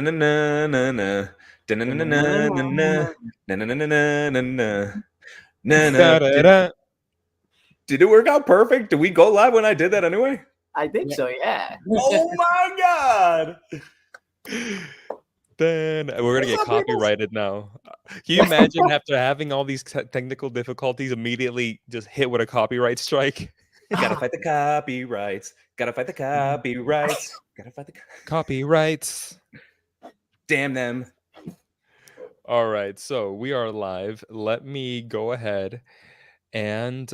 Da-na-na-na-na-na. Da-na-na-na-na-na. Na-na-na-na-na-na. Na-na. Da-da-da. Did it work out perfect? Did we go live when I did that anyway? I think so, yeah. Oh my god! Then we're gonna get copyrighted now. Can you imagine after having all these technical difficulties, immediately just hit with a copyright strike? Gotta fight the copyrights. Gotta fight the copyrights. Gotta fight the Copyrights. damn them. All right, so we are live. Let me go ahead and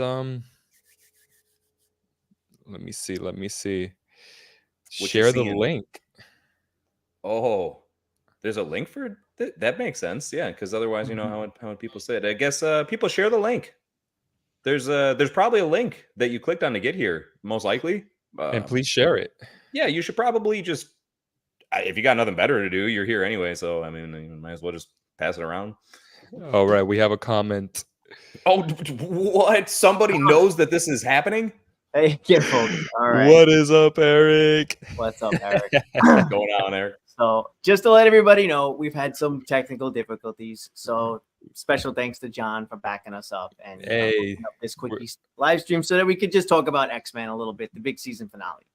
let me see. What you Share the seeing? link. Oh, there's a link for that makes sense. Yeah, because otherwise, you know how would people say it? I guess people share the link. There's probably a link that you clicked on to get here, most likely. And please share it. Yeah, you should probably just if you got nothing better to do, you're here anyway. So I mean, you might as well just pass it around. All right, we have a comment. Oh, what? Somebody knows that this is happening? Hey, careful. All right. What is up, Eric? What's up, Eric? What's going on, Eric? So, just to let everybody know, we've had some technical difficulties. So, special thanks to John for backing us up and opening up this quick live stream so that we could just talk about X-Men a little bit, the big season finale.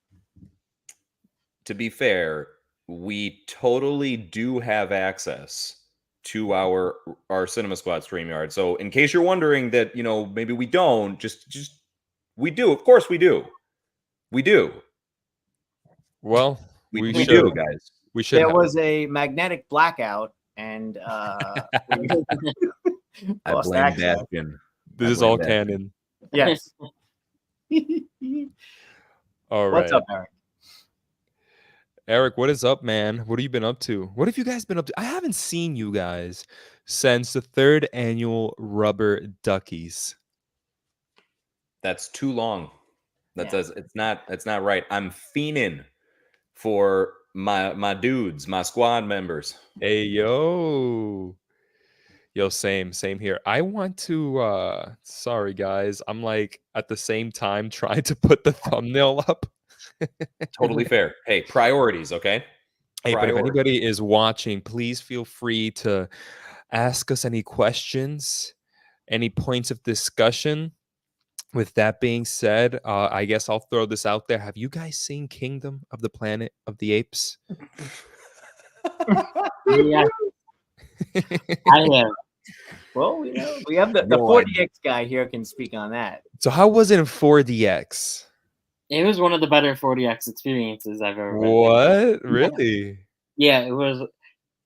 To be fair, we totally do have access to our Cinema Squad StreamYard. So, in case you're wondering that, you know, maybe we don't, just we do. Of course, we do. We do. Well, we do, guys. We should. There was a magnetic blackout, and I blame Bastion. This is all canon. Yes. All right. What's up, Eric? Eric, what is up, man? What have you been up to? What have you guys been up to? I haven't seen you guys since the 3rd annual Rubber Duckies. That's too long. It's not right. I'm fiending for my dudes, my squad members. Hey, yo, same here. I want to sorry guys, I'm like at the same time trying to put the thumbnail up. Totally fair. Hey, priorities, okay? Hey, but if anybody is watching, please feel free to ask us any questions, any points of discussion. With that being said, I guess I'll throw this out there. Have you guys seen Kingdom of the Planet of the Apes? Yeah. I have. Well, we have the 40X guy here can speak on that. So how was it in 4DX? It was one of the better 40X experiences I've ever read. What? Really? Yeah, it was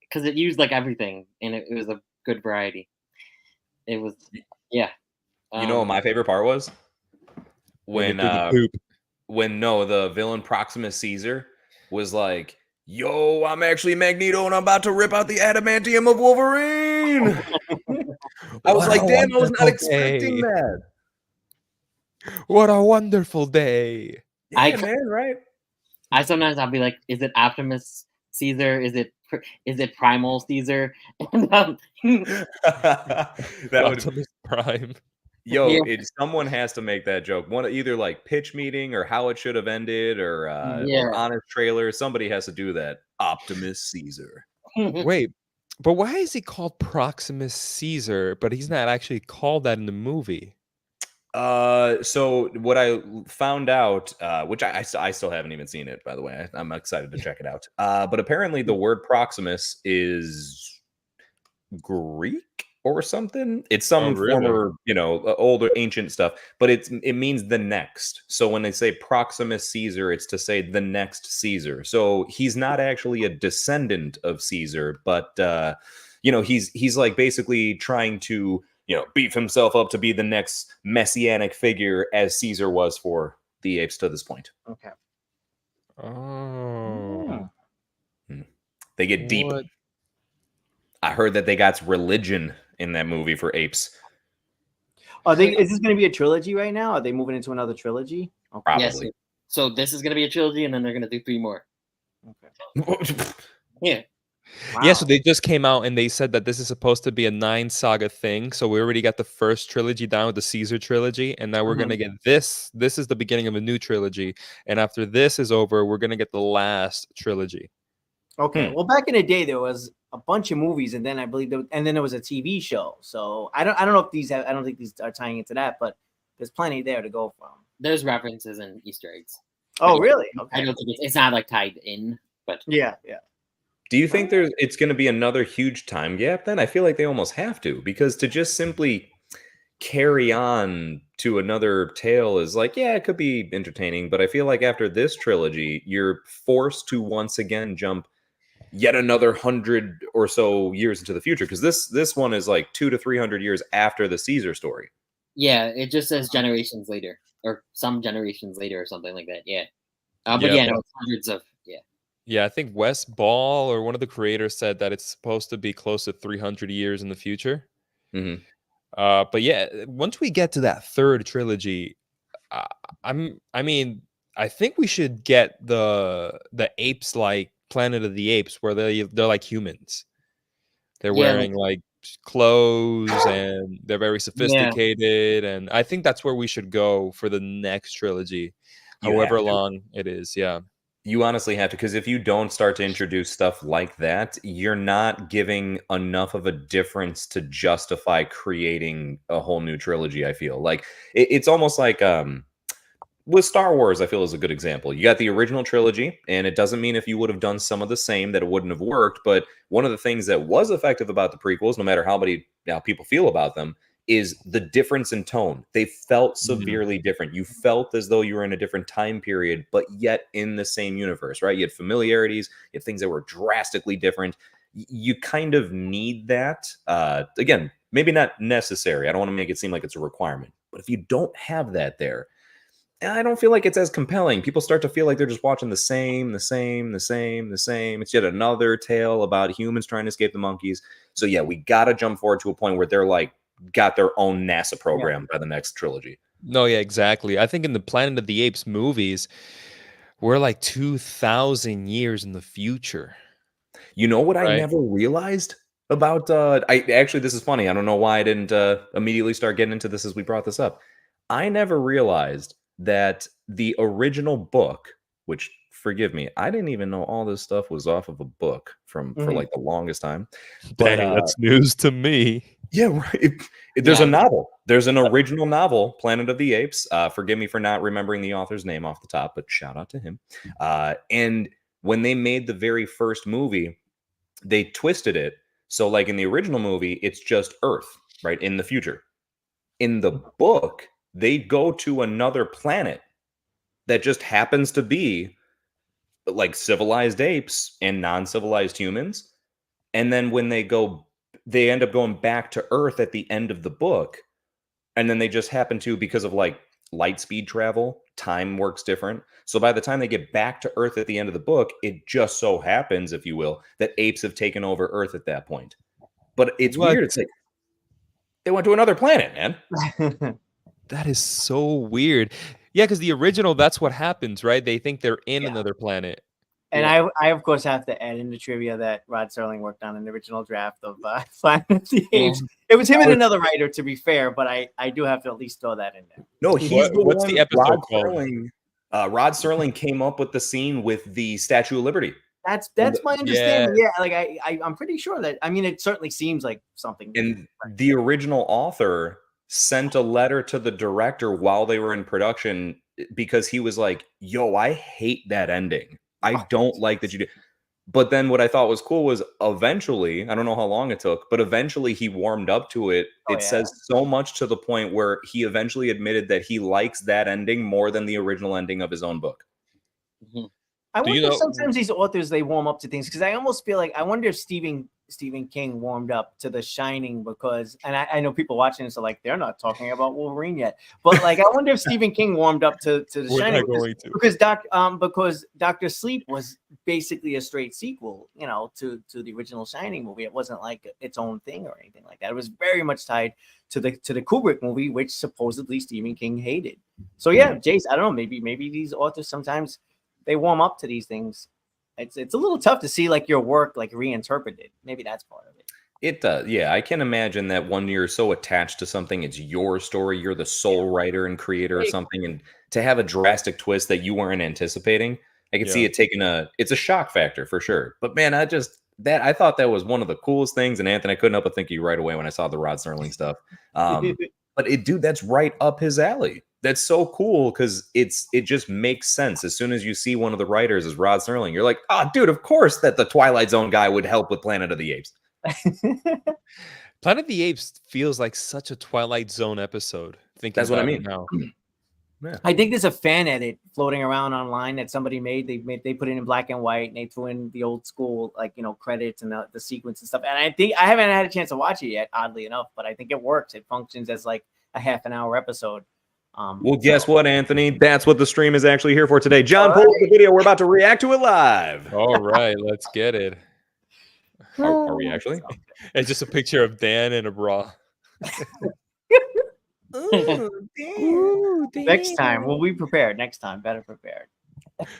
because it used like everything, and it was a good variety. It was, yeah. You know what my favorite part was? When the villain Proximus Caesar was like, yo, I'm actually Magneto and I'm about to rip out the adamantium of Wolverine. I was like, damn, I was not expecting that. What a wonderful day. Yeah, man, right? I'll be like, is it Optimus Caesar? Is it Primal Caesar? And, Optimus Prime. Yo, someone has to make that joke. Either like pitch meeting or how it should have ended or honest trailer. Somebody has to do that. Optimus Caesar. Wait, but why is he called Proximus Caesar? But he's not actually called that in the movie. So what I found out, which I still haven't even seen it, by the way. I'm excited to check it out. But apparently the word Proximus is Greek or something. It's some former, older ancient stuff, but it means the next. So when they say Proximus Caesar, it's to say the next Caesar. So he's not actually a descendant of Caesar, but he's like basically trying to beef himself up to be the next messianic figure as Caesar was for the apes to this point. Okay. Oh. They get deep. What? I heard that they got religion in that movie for apes. Is this going to be a trilogy right now? Are they moving into another trilogy? Okay. Probably. Yes. So this is going to be a trilogy, and then they're going to do 3 more. Okay. Yeah. Wow. Yeah, so they just came out and they said that this is supposed to be a 9 saga thing. So we already got the first trilogy down with the Caesar trilogy, and now we're going to get this. This is the beginning of a new trilogy, and after this is over, we're going to get the last trilogy. Okay. Well, back in the day, there was a bunch of movies, and then I believe there was a TV show. So I don't know if I don't think these are tying into that, but there's plenty there to go from. There's references and Easter eggs. Oh, really? Okay. I don't think it's not like tied in, but yeah. Do you think it's going to be another huge time gap then? I feel like they almost have to, because to just simply carry on to another tale is like, yeah, it could be entertaining, but I feel like after this trilogy, you're forced to once again jump yet another 100 or so years into the future, because this one is like 200 to 300 years after the Caesar story. Yeah, it just says generations later, or some generations later, or something like that. Yeah, but no, it's hundreds of Yeah, I think Wes Ball or one of the creators said that it's supposed to be close to 300 years in the future. Mm-hmm. But yeah, once we get to that third trilogy, I think we should get the apes like Planet of the Apes, where they're like humans. They're wearing like clothes and they're very sophisticated, and I think that's where we should go for the next trilogy, however long it is. Yeah. You honestly have to, because if you don't start to introduce stuff like that, you're not giving enough of a difference to justify creating a whole new trilogy. I feel like it's almost like with Star Wars, I feel is a good example. You got the original trilogy, and it doesn't mean if you would have done some of the same that it wouldn't have worked. But one of the things that was effective about the prequels, no matter how people feel about them, is the difference in tone. They felt severely different. You felt as though you were in a different time period, but yet in the same universe, right? You had familiarities, you had things that were drastically different. You kind of need that. Again, maybe not necessary. I don't want to make it seem like it's a requirement. But if you don't have that there, I don't feel like it's as compelling. People start to feel like they're just watching the same. It's yet another tale about humans trying to escape the monkeys. So yeah, we got to jump forward to a point where they're like, got their own NASA program by the next trilogy. No, yeah, exactly. I think in the Planet of the Apes movies, we're like 2,000 years in the future. You know what I never realized about this is funny. I don't know why I didn't immediately start getting into this as we brought this up. I never realized that the original book, which, forgive me, I didn't even know all this stuff was off of a book for like the longest time. But that's news to me. Yeah, right. There's a novel. There's an original novel, Planet of the Apes. Forgive me for not remembering the author's name off the top, but shout out to him. And when they made the very first movie, they twisted it. So like in the original movie, it's just Earth, right, in the future. In the book, they go to another planet that just happens to be like civilized apes and non-civilized humans. And then when they end up going back to Earth at the end of the book. And then they just happen to, because of like light speed travel, time works different. So by the time they get back to Earth at the end of the book, it just so happens, if you will, that apes have taken over Earth at that point. But it's weird. It's like they went to another planet, man. That is so weird. Yeah, because the original, that's what happens, right? They think they're in another planet. And I of course have to add in the trivia that Rod Serling worked on an original draft of Planet of the Apes. It was him and another writer, to be fair, but I do have to at least throw that in there. No, what's the episode Rod called? Rod Serling came up with the scene with the Statue of Liberty. That's my understanding. Yeah, like I'm pretty sure that. I mean, it certainly seems like something. And the original author sent a letter to the director while they were in production, because he was like, "Yo, I hate that ending. I don't like that you did." But then what I thought was cool was eventually, I don't know how long it took, but eventually he warmed up to it. It says so much to the point where he eventually admitted that he likes that ending more than the original ending of his own book. Mm-hmm. I wonder if sometimes these authors, they warm up to things, because I almost feel like, I wonder if Stephen King warmed up to The Shining, because, and I know people watching this are like, they're not talking about Wolverine yet, but like, I wonder if Stephen King warmed up to The Shining, because Dr. Sleep was basically a straight sequel, to the original Shining movie. It wasn't like its own thing or anything like that. It was very much tied to the Kubrick movie, which supposedly Stephen King hated. So yeah, Jace, I don't know, maybe these authors sometimes they warm up to these things. It's a little tough to see like your work like reinterpreted. Maybe that's part of it. It does. Yeah, I can imagine that when you're so attached to something, it's your story, you're the sole writer and creator of something, and to have a drastic twist that you weren't anticipating, I can see it taking it's a shock factor for sure. But man, I thought that was one of the coolest things. And Anthony, I couldn't help but think of you right away when I saw the Rod Serling stuff. But dude, that's right up his alley. That's so cool because it just makes sense. As soon as you see one of the writers as Rod Serling, you're like, oh, dude, of course that the Twilight Zone guy would help with Planet of the Apes. Planet of the Apes feels like such a Twilight Zone episode. That's what I mean. Now. Yeah. I think there's a fan edit floating around online that somebody made. They put it in black and white and they threw in the old school, like, credits and the sequence and stuff. And I think I haven't had a chance to watch it yet, oddly enough, but I think it works. It functions as like a half an hour episode. Well, guess what, Anthony? That's what the stream is actually here for today. John, pull up the video. We're about to react to it live. All right, let's get it. Are we actually? It's just a picture of Dan in a bra. Ooh, next time we'll be prepared. Next time, better prepared.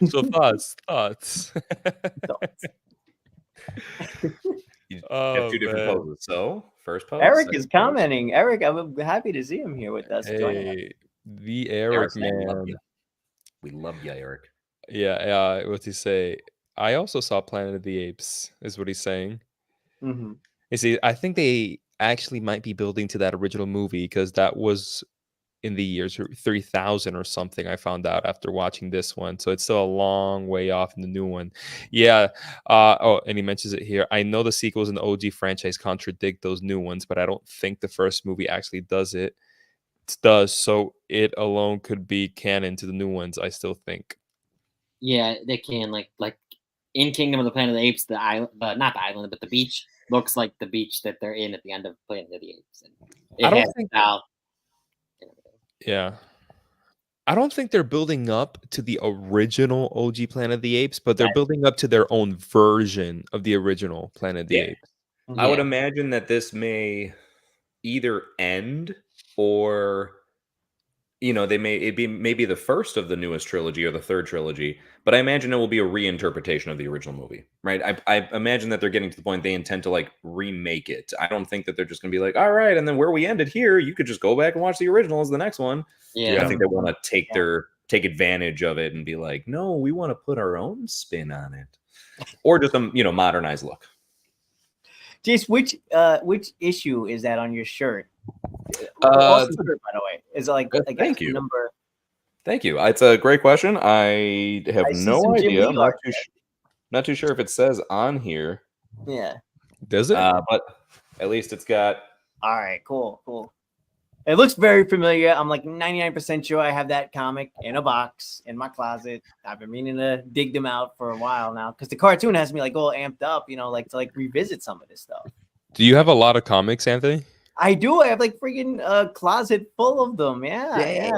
So thoughts. You have two different poses. So first pose. Eric is commenting. Eric, I'm happy to see him here with us. Hey, the Eric man. We love you, Eric. Yeah. What's he say? I also saw Planet of the Apes. Is what he's saying. Mm-hmm. You see, I think they actually might be building to that original movie because that was in the years 3000 or something. I found out after watching this one, so it's still a long way off in the new one. Yeah. And he mentions it here. I know the sequels in the OG franchise contradict those new ones, but I don't think the first movie actually does it. It does, so it alone could be canon to the new ones. I still think. Yeah, they can like in Kingdom of the Planet of the Apes, the island, not the island, but the beach looks like the beach that they're in at the end of Planet of the Apes. And I don't think. Yeah. I don't think they're building up to the original OG Planet of the Apes, but they're building up to their own version of the original Planet of the Apes. I would imagine that this may either end or, it may be the first of the newest trilogy or the third trilogy, but I imagine it will be a reinterpretation of the original movie, right? I imagine that they're getting to the point they intend to like remake it. I don't think that they're just going to be like, all right, and then where we ended here, you could just go back and watch the original as the next one. Yeah, I think they want to take advantage of it and be like, no, we want to put our own spin on it, or just a modernized look. Jace, which issue is that on your shirt? Awesome shirt, by the way. Is it like thank you. Number? Thank you. It's a great question. I have no idea. I'm not too sure if it says on here. Yeah. Does it? But at least it's got. All right. Cool. It looks very familiar. I'm like 99% sure I have that comic in a box in my closet. I've been meaning to dig them out for a while now because the cartoon has me like all amped up, to revisit some of this stuff. Do you have a lot of comics, Anthony? I do. I have like freaking a closet full of them. Yeah.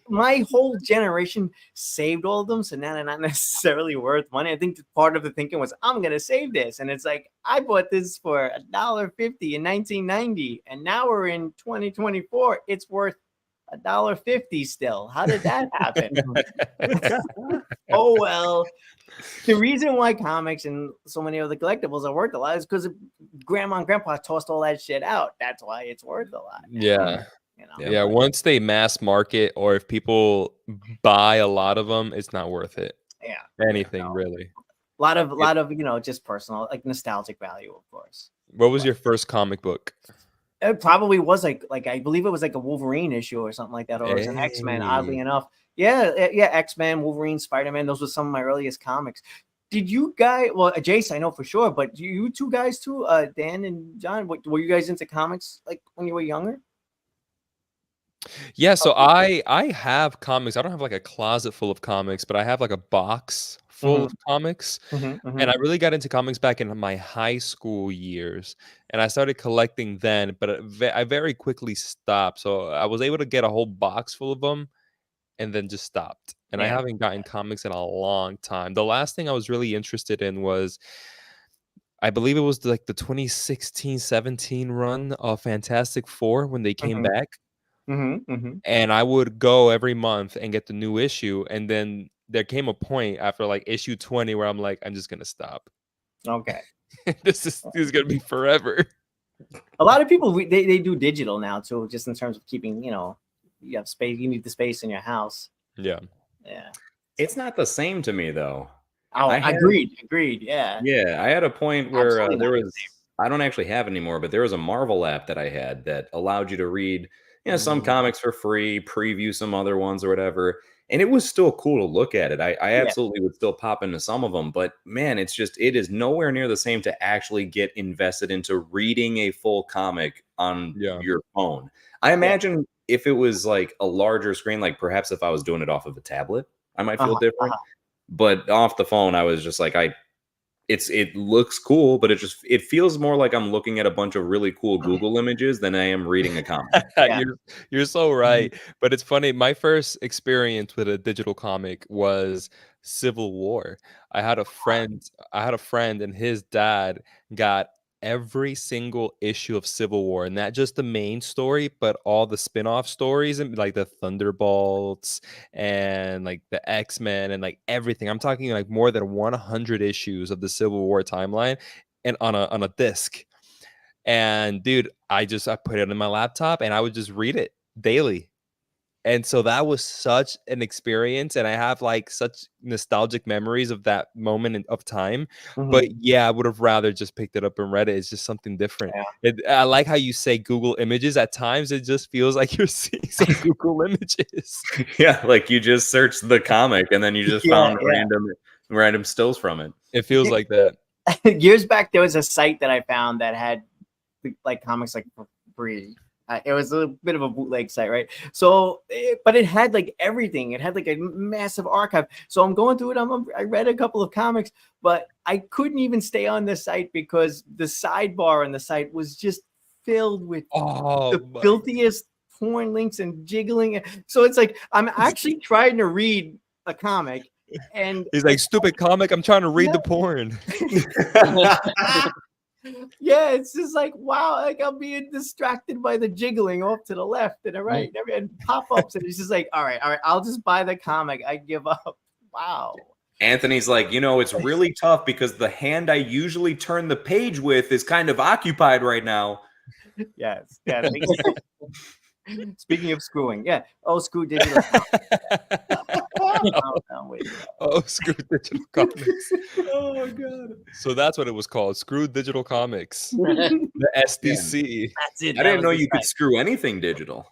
My whole generation saved all of them, so now they're not necessarily worth money. I think part of the thinking was, I'm gonna save this, and it's like I bought this for $1.50 in 1990, and now we're in 2024. It's worth $1.50 still. How did that happen? Oh well. The reason why comics and so many of the collectibles are worth a lot is because grandma and grandpa tossed all that shit out. That's why it's worth a lot. Yeah. Yeah. Once they mass market, or if people buy a lot of them, it's not worth it. Yeah. Anything really. A lot of just personal, like nostalgic value, of course. What was your first comic book? It probably was like I believe it was like a Wolverine issue or something like that, or it was an X-Men, oddly enough. Yeah, X-Men, Wolverine, Spider-Man. Those were some of my earliest comics. Did you guys? Well, Jace, I know for sure, but you two guys too, Dan and John. Were you guys into comics like when you were younger? Yeah, so I have comics. I don't have like a closet full of comics, but I have like a box full of comics. And I really got into comics back in my high school years, and I started collecting then, but I very quickly stopped. So I was able to get a whole box full of them and then just stopped. And I haven't gotten comics in a long time. The last thing I was really interested in was, I believe it was like the 2016-17 run of Fantastic Four when they came back. And I would go every month and get the new issue, and then there came a point after like issue 20 where I'm like, I'm just gonna stop. Okay. this is gonna be forever. A lot of people they do digital now too, just in terms of keeping, you have space. You need the space in your house. Yeah. It's not the same to me though. Oh, agreed. Yeah. Yeah, I had a point where Absolutely there not the was. I don't actually have anymore, but there was a Marvel app that I had that allowed you to read, some comics for free, preview some other ones or whatever, and it was still cool to look at it. I Yeah. absolutely would still pop into some of them, but man, it is nowhere near the same to actually get invested into reading a full comic on your phone. I imagine if it was like a larger screen, like perhaps if I was doing it off of a tablet, I might feel different. But off the phone, I was just like, it looks cool, but it feels more like I'm looking at a bunch of really cool Google images than I am reading a comic. You're so right. But it's funny. My first experience with a digital comic was Civil War. I had a friend, and his dad got every single issue of Civil War, and not just the main story, but all the spin-off stories, and like the Thunderbolts and like the X-Men and like everything. I'm talking like more than 100 issues of the Civil War timeline, and on a disc. And dude, I put it in my laptop and I would just read it daily. And so that was such an experience, and I have like such nostalgic memories of that moment of time. But yeah, I would have rather just picked it up and read it. It's just something different. I like how you say Google Images. At times, it just feels like you're seeing some Google Images. Yeah, like you just searched the comic and then you just found random stills from it. It feels like that. Years back, there was a site that I found that had like comics like for free. It was a bit of a bootleg site, right? So, but it had like everything. It had like a massive archive. So I'm going through it. I read a couple of comics, but I couldn't even stay on the site because the sidebar on the site was just filled with the filthiest porn links and jiggling. So it's like I'm actually trying to read a comic, and he's like, "Stupid comic! I'm trying to read the porn." Yeah, it's just like, wow, like I'm being distracted by the jiggling off to the left and the right and pop-ups, and it's just like, all right, I'll just buy the comic. I give up. Wow. Anthony's like, it's really tough because the hand I usually turn the page with is kind of occupied right now. Yes. Speaking of screwing, screw digital. Screw digital comics. Oh god. So that's what it was called. Screw digital comics. The SDC. That's it. I didn't know you could screw anything digital.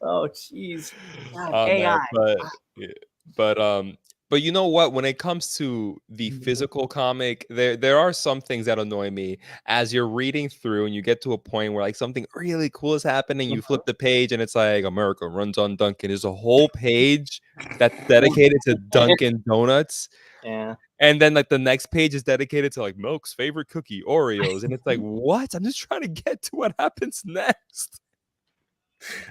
Oh jeez. AI. But you know what? When it comes to the physical comic, there are some things that annoy me as you're reading through and you get to a point where like something really cool is happening. You flip the page and it's like America runs on Dunkin'. There's a whole page that's dedicated to Dunkin' Donuts. Yeah. And then like the next page is dedicated to like Milk's favorite cookie, Oreos. And it's like, what? I'm just trying to get to what happens next.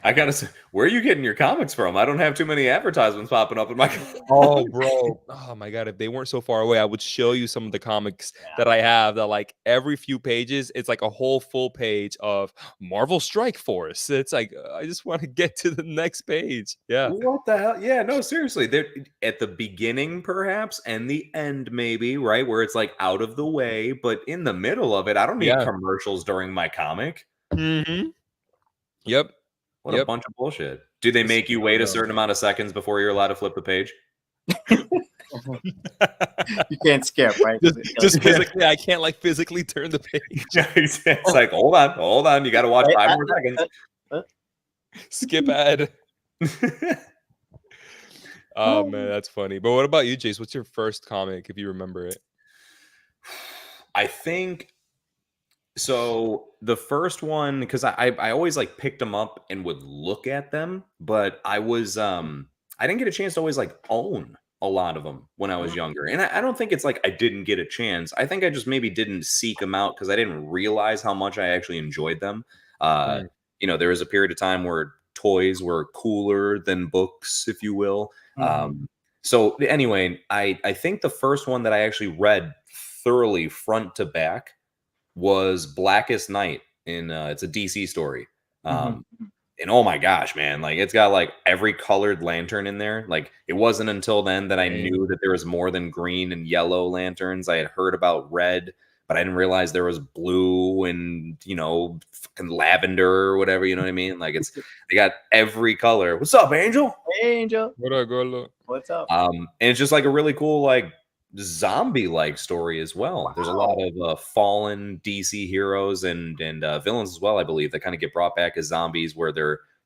I gotta say, where are you getting your comics from? I don't have too many advertisements popping up in my. Oh, bro! Oh my god! If they weren't so far away, I would show you some of the comics that I have. That like every few pages, it's like a whole full page of Marvel Strike Force. It's like I just want to get to the next page. Yeah. What the hell? Yeah. No, seriously. They're at the beginning, perhaps, and the end, maybe, right, where it's like out of the way, but in the middle of it, I don't need commercials during my comic. Yep. What a bunch of bullshit. Do they make you wait a certain amount of seconds before you're allowed to flip the page? You can't skip, right? Just physically, I can't like physically turn the page. It's like, hold on. You got to watch 5 more seconds. Skip ad. Oh man, that's funny. But what about you, Jace? What's your first comic, if you remember it? I think so. The first one, because I always like picked them up and would look at them, but I didn't get a chance to always like own a lot of them when I was younger. And I don't think it's like I didn't get a chance. I think I just maybe didn't seek them out because I didn't realize how much I actually enjoyed them. There was a period of time where toys were cooler than books, if you will. So anyway, I think the first one that I actually read thoroughly front to back was Blackest Night. It's a DC story. And oh my gosh, man, like it's got like every colored lantern in there. Like it wasn't until then that I knew that there was more than green and yellow lanterns. I had heard about red, but I didn't realize there was blue and fucking lavender or whatever. You know what I mean? Like they got every color. What's up, Angel? Hey, Angel. What up, Gorlo? What's up? And it's just like a really cool like zombie-like story as well. Wow. There's a lot of fallen DC heroes and villains as well, I believe, that kind of get brought back as zombies, where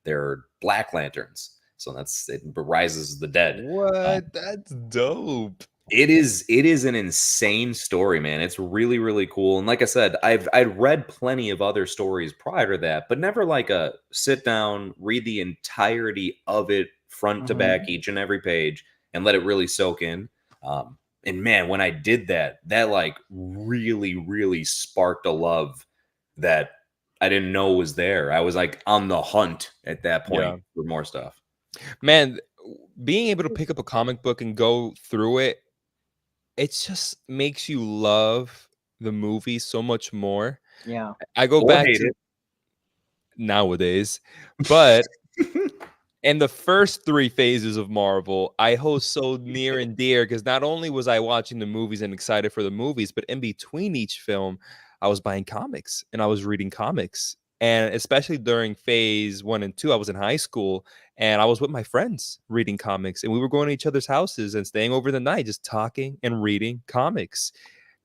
they're Black Lanterns. So it rises the dead. What? That's dope. It is an insane story, man. It's really, really cool. And like I said, I'd read plenty of other stories prior to that, but never like a sit down, read the entirety of it front to back, each and every page, and let it really soak in. And man, when I did that like really, really sparked a love that I didn't know was there. I was like on the hunt at that point for more stuff. Man, being able to pick up a comic book and go through it, it just makes you love the movie so much more. Yeah. I go back to nowadays, but in the first 3 phases of Marvel, I hold so near and dear because not only was I watching the movies and excited for the movies, but in between each film, I was buying comics and I was reading comics. And especially during phase 1 and 2, I was in high school and I was with my friends reading comics, and we were going to each other's houses and staying over the night, just talking and reading comics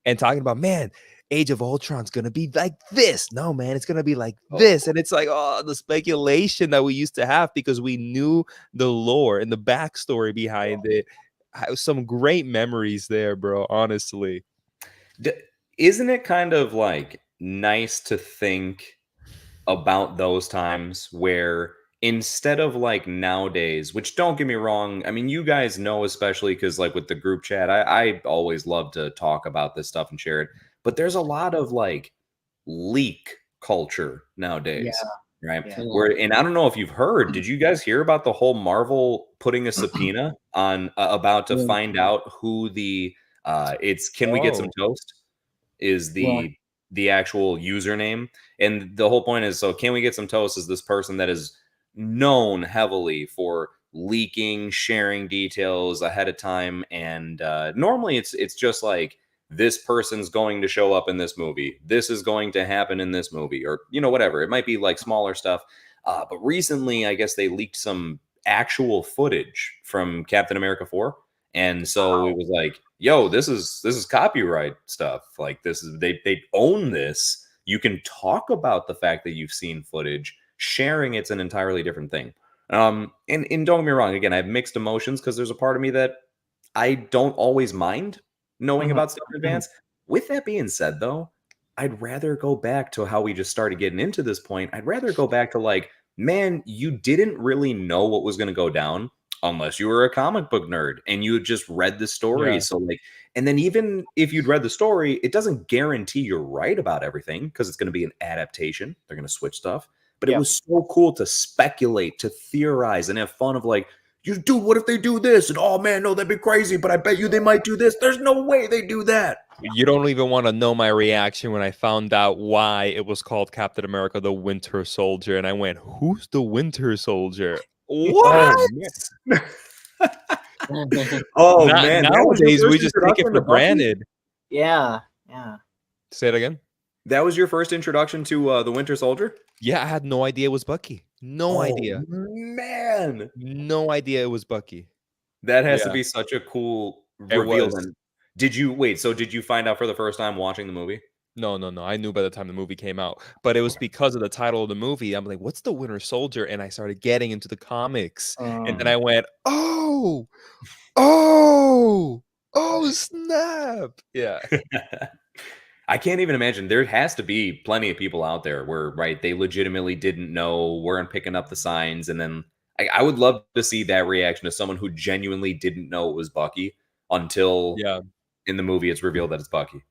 and talking about, man, Age of Ultron's going to be like this. No, man, it's going to be like this. And it's like, oh, the speculation that we used to have because we knew the lore and the backstory behind it. Some great memories there, bro, honestly. Isn't it kind of like nice to think about those times where instead of like nowadays, which don't get me wrong, I mean, you guys know, especially because like with the group chat, I always love to talk about this stuff and share it, but there's a lot of like leak culture nowadays, right? Yeah. Where, and I don't know if you've heard, did you guys hear about the whole Marvel putting a subpoena on about to find out who the it's Can We Get Some Toast is the actual username? And the whole point is, so Can We Get Some Toast is this person that is known heavily for leaking, sharing details ahead of time, and normally it's just like, this person's going to show up in this movie, this is going to happen in this movie, or whatever. It might be like smaller stuff, but recently I guess they leaked some actual footage from Captain America 4, and so it was like, yo, this is copyright stuff. Like, this is they own this. You can talk about the fact that you've seen footage. Sharing it's an entirely different thing. And don't get me wrong, again, I have mixed emotions because there's a part of me that I don't always mind knowing about stuff in advance. With that being said, though, I'd rather go back to how we just started getting into this point. I'd rather go back to like, man, you didn't really know what was going to go down unless you were a comic book nerd and you just read the story. Yeah. So like, and then even if you'd read the story, it doesn't guarantee you're right about everything because it's going to be an adaptation. They're going to switch stuff. But it was so cool to speculate, to theorize, and have fun of like, dude, what if they do this? And oh man, no, that'd be crazy, but I bet you they might do this. There's no way they do that. You don't even want to know my reaction when I found out why it was called Captain America the Winter Soldier. And I went, who's the Winter Soldier? What? Oh man, nowadays we just take it for granted. Yeah. Say it again. That was your first introduction to the Winter Soldier? Yeah, I had no idea it was Bucky. No idea. Man. No idea it was Bucky. That has to be such a cool reveal. Did you find out for the first time watching the movie? No. I knew by the time the movie came out, but it was because of the title of the movie. I'm like, what's the Winter Soldier? And I started getting into the comics. And then I went, oh, snap. Yeah. I can't even imagine. There has to be plenty of people out there where, right, they legitimately didn't know, weren't picking up the signs. And then I would love to see that reaction of someone who genuinely didn't know it was Bucky until in the movie it's revealed that it's Bucky.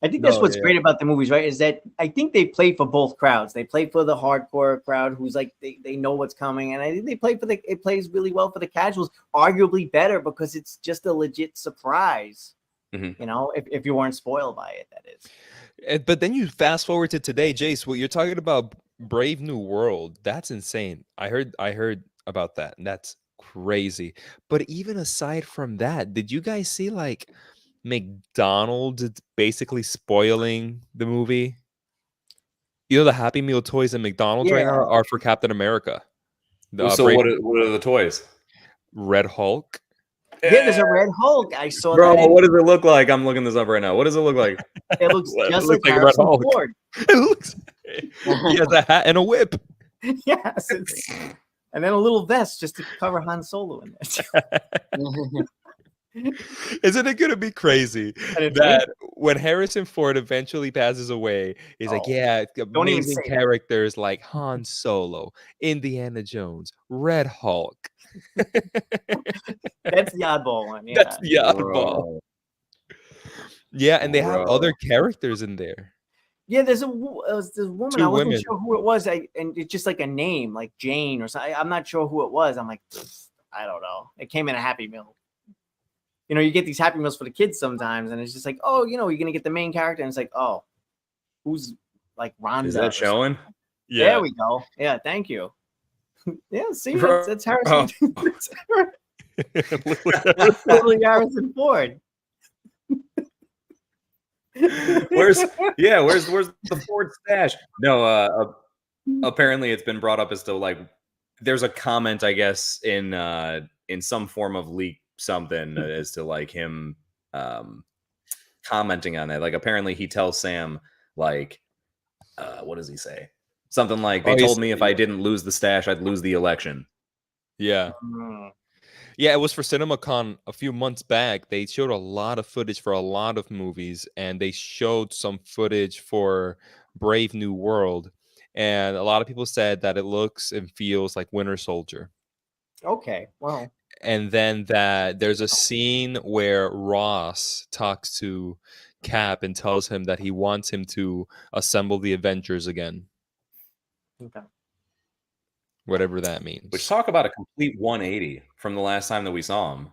I think that's what's great about the movies, right? Is that I think they play for both crowds. They play for the hardcore crowd who's like, they know what's coming. And I think it plays really well for the casuals, arguably better because it's just a legit surprise. If you weren't spoiled by it, that is. But then you fast forward to today, Jace. What you're talking about, Brave New World, that's insane. I heard about that, and that's crazy. But even aside from that, did you guys see like McDonald's is basically spoiling the movie. You know, the Happy Meal toys in McDonald's right now are for Captain America. So what are the toys? Red Hulk. Yeah, there's a Red Hulk. I saw Bro, that. what does it look like? I'm looking this up right now. What does it look like? It looks just looks like like Red Harrison Hulk. Ford. It looks. He has a hat and a whip. Yes, and then a little vest just to cover Han Solo in it. Isn't it gonna be crazy that when Harrison Ford eventually passes away, he's like, yeah, amazing characters like Han Solo, Indiana Jones, Red Hulk. That's the oddball one. Yeah. That's the oddball. Yeah, and they have other characters in there. Yeah, there's this woman. Two I wasn't women. sure who it was. And it's just like a name, like Jane or something. I'm not sure who it was. I'm like, I don't know. It came in a Happy Meal. You know, you get these Happy Meals for the kids sometimes, and it's just like, oh, you know, you're gonna get the main character, and it's like, oh, who's like Rhonda? Is that showing? Yeah. There we go. Yeah, thank you. Yeah, see, that's Harrison. That's totally Harrison Ford. Where's the Ford stash? No, apparently it's been brought up as to like there's a comment, I guess, in some form of leak something as to like him commenting on that. Like apparently he tells Sam like what does he say? Something like they told me if I didn't lose the stash, I'd lose the election. Yeah. Yeah, it was for CinemaCon a few months back. They showed a lot of footage for a lot of movies, and they showed some footage for Brave New World. And a lot of people said that it looks and feels like Winter Soldier. Okay, well. And then that there's a scene where Ross talks to Cap and tells him that he wants him to assemble the Avengers again. Okay. Whatever that means. Which talk about a complete 180 from the last time that we saw him.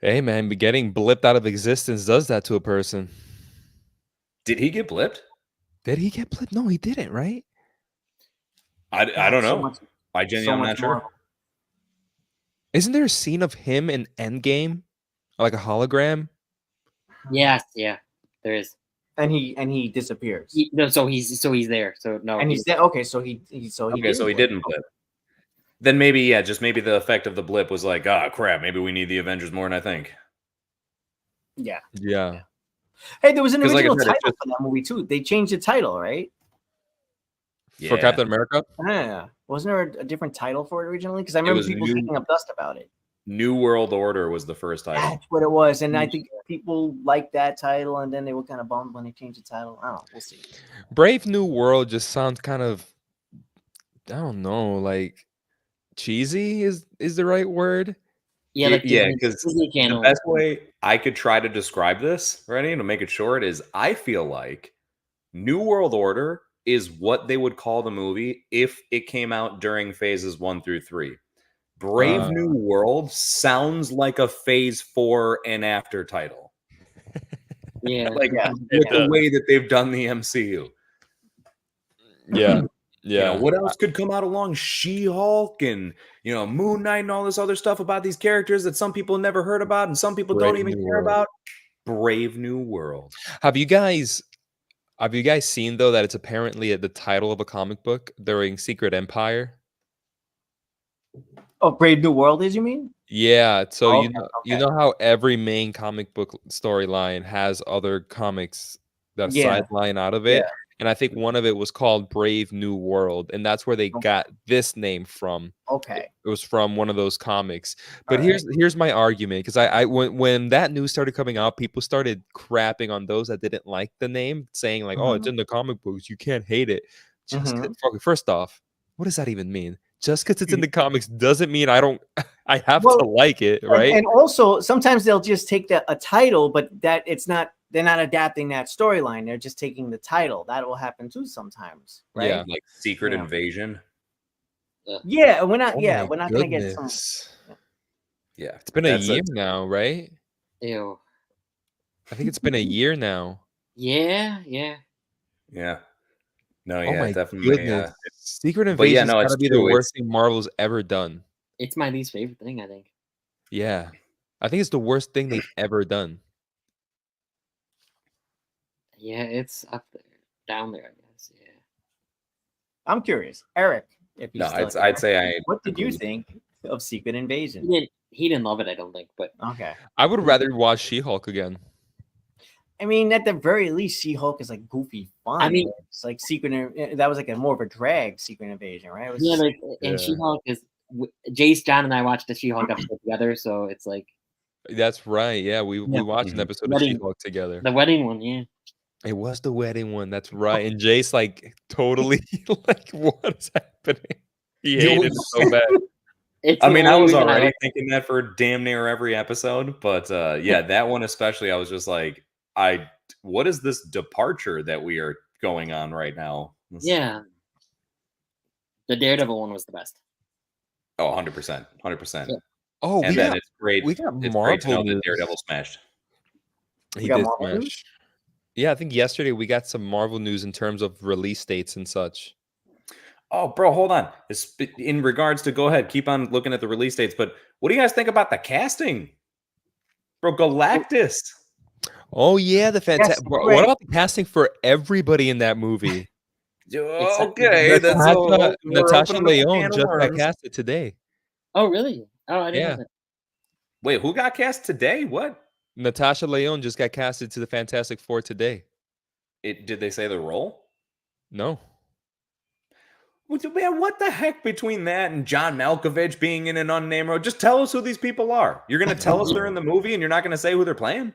Hey man, getting blipped out of existence does that to a person. Did he get blipped? Did he get blipped? No, he didn't, right? I don't know. I genuinely am not sure. Isn't there a scene of him in Endgame? Like a hologram? Yes, yeah, there is. And he disappears. So he's there. So no. And he's there. Okay, so he didn't blip. Then maybe, yeah, just maybe the effect of the blip was like, ah, crap, maybe we need the Avengers more than I think. Yeah. Yeah. Hey, there was an original title for that movie too. They changed the title, right? For Captain America? Yeah. Wasn't there a different title for it originally? Because I remember people kicking up dust about it. New World Order was the first title. That's what it was. And I think people liked that title, and then they were kind of bummed when they changed the title. I don't know. We'll see. Brave New World just sounds kind of, I don't know, like cheesy is the right word. Yeah, because the best way I could try to describe this, ready, to make it short, is I feel like New World Order is what they would call the movie if it came out during phases 1 through 3. Brave New World sounds like a phase 4 and after title. Yeah. Like the way that they've done the MCU. Yeah. Yeah. What else could come out along? She-Hulk and Moon Knight and all this other stuff about these characters that some people never heard about and some people don't even care about. Brave New World. Have you guys seen though that it's apparently the title of a comic book during Secret Empire? Oh, Brave New World is, you mean? Yeah. So you know how every main comic book storyline has other comics that sideline out of it? Yeah. And I think one of it was called Brave New World, and that's where they got this name from. Okay. It was from one of those comics. But here's my argument, because when that news started coming out, people started crapping on those that didn't like the name, saying like, "Oh, it's in the comic books, you can't hate it." First off, what does that even mean? Just because it's in the comics doesn't mean I have to like it, right? And also, sometimes they'll just take a title, but that it's not. They're not adapting that storyline. They're just taking the title. That will happen too sometimes, right? Yeah, like Secret Invasion. Yeah, we're not. We're not gonna get some. Yeah, it's been a year now, right? Ew. I think it's been a year now. Yeah. No, oh my definitely. Goodness. Secret Invasion is gotta be the worst thing Marvel's ever done. It's my least favorite thing, I think. Yeah. I think it's the worst thing they've ever done. Yeah, it's up there, down there, I guess. Yeah. I'm curious, Eric. If you No, still I'd say What did you agree. think of Secret Invasion? He didn't love it, I don't think, but Okay. I would rather watch She-Hulk again. I mean, at the very least, She-Hulk is like goofy fun. I mean, it's like that was like a more of a drag Secret Invasion, right? It was yeah, just, like, and She-Hulk is Jace, John, and I watched the She-Hulk episode together, so it's like That's right. Yeah, we watched an episode of She-Hulk together. The wedding one, yeah. It was the wedding one. That's right. And Jace like totally like what's happening? He hated it so bad. I mean, I was already thinking that for damn near every episode, but yeah, that one especially, I was just like, what is this departure that we are going on right now? Yeah. The Daredevil one was the best. Oh, 100%. 100%. Yeah. Oh, and then it's great. We got it's Marvel great to know news. that Daredevil smashed. He did smash. Yeah, I think yesterday we got some Marvel news in terms of release dates and such. Oh, bro, hold on. In regards to, go ahead, keep on looking at the release dates, but what do you guys think about the casting? Bro, Galactus. Oh, yeah, the fantastic. What about the casting for everybody in that movie? Okay, Natasha Lyonne just got casted today. Oh, really? Oh, I didn't know that. Wait, who got cast today? What? Natasha Lyonne just got casted to the Fantastic Four today. Did they say the role? No. Man, what the heck between that and John Malkovich being in an unnamed role? Just tell us who these people are. You're going to tell us they're in the movie and you're not going to say who they're playing?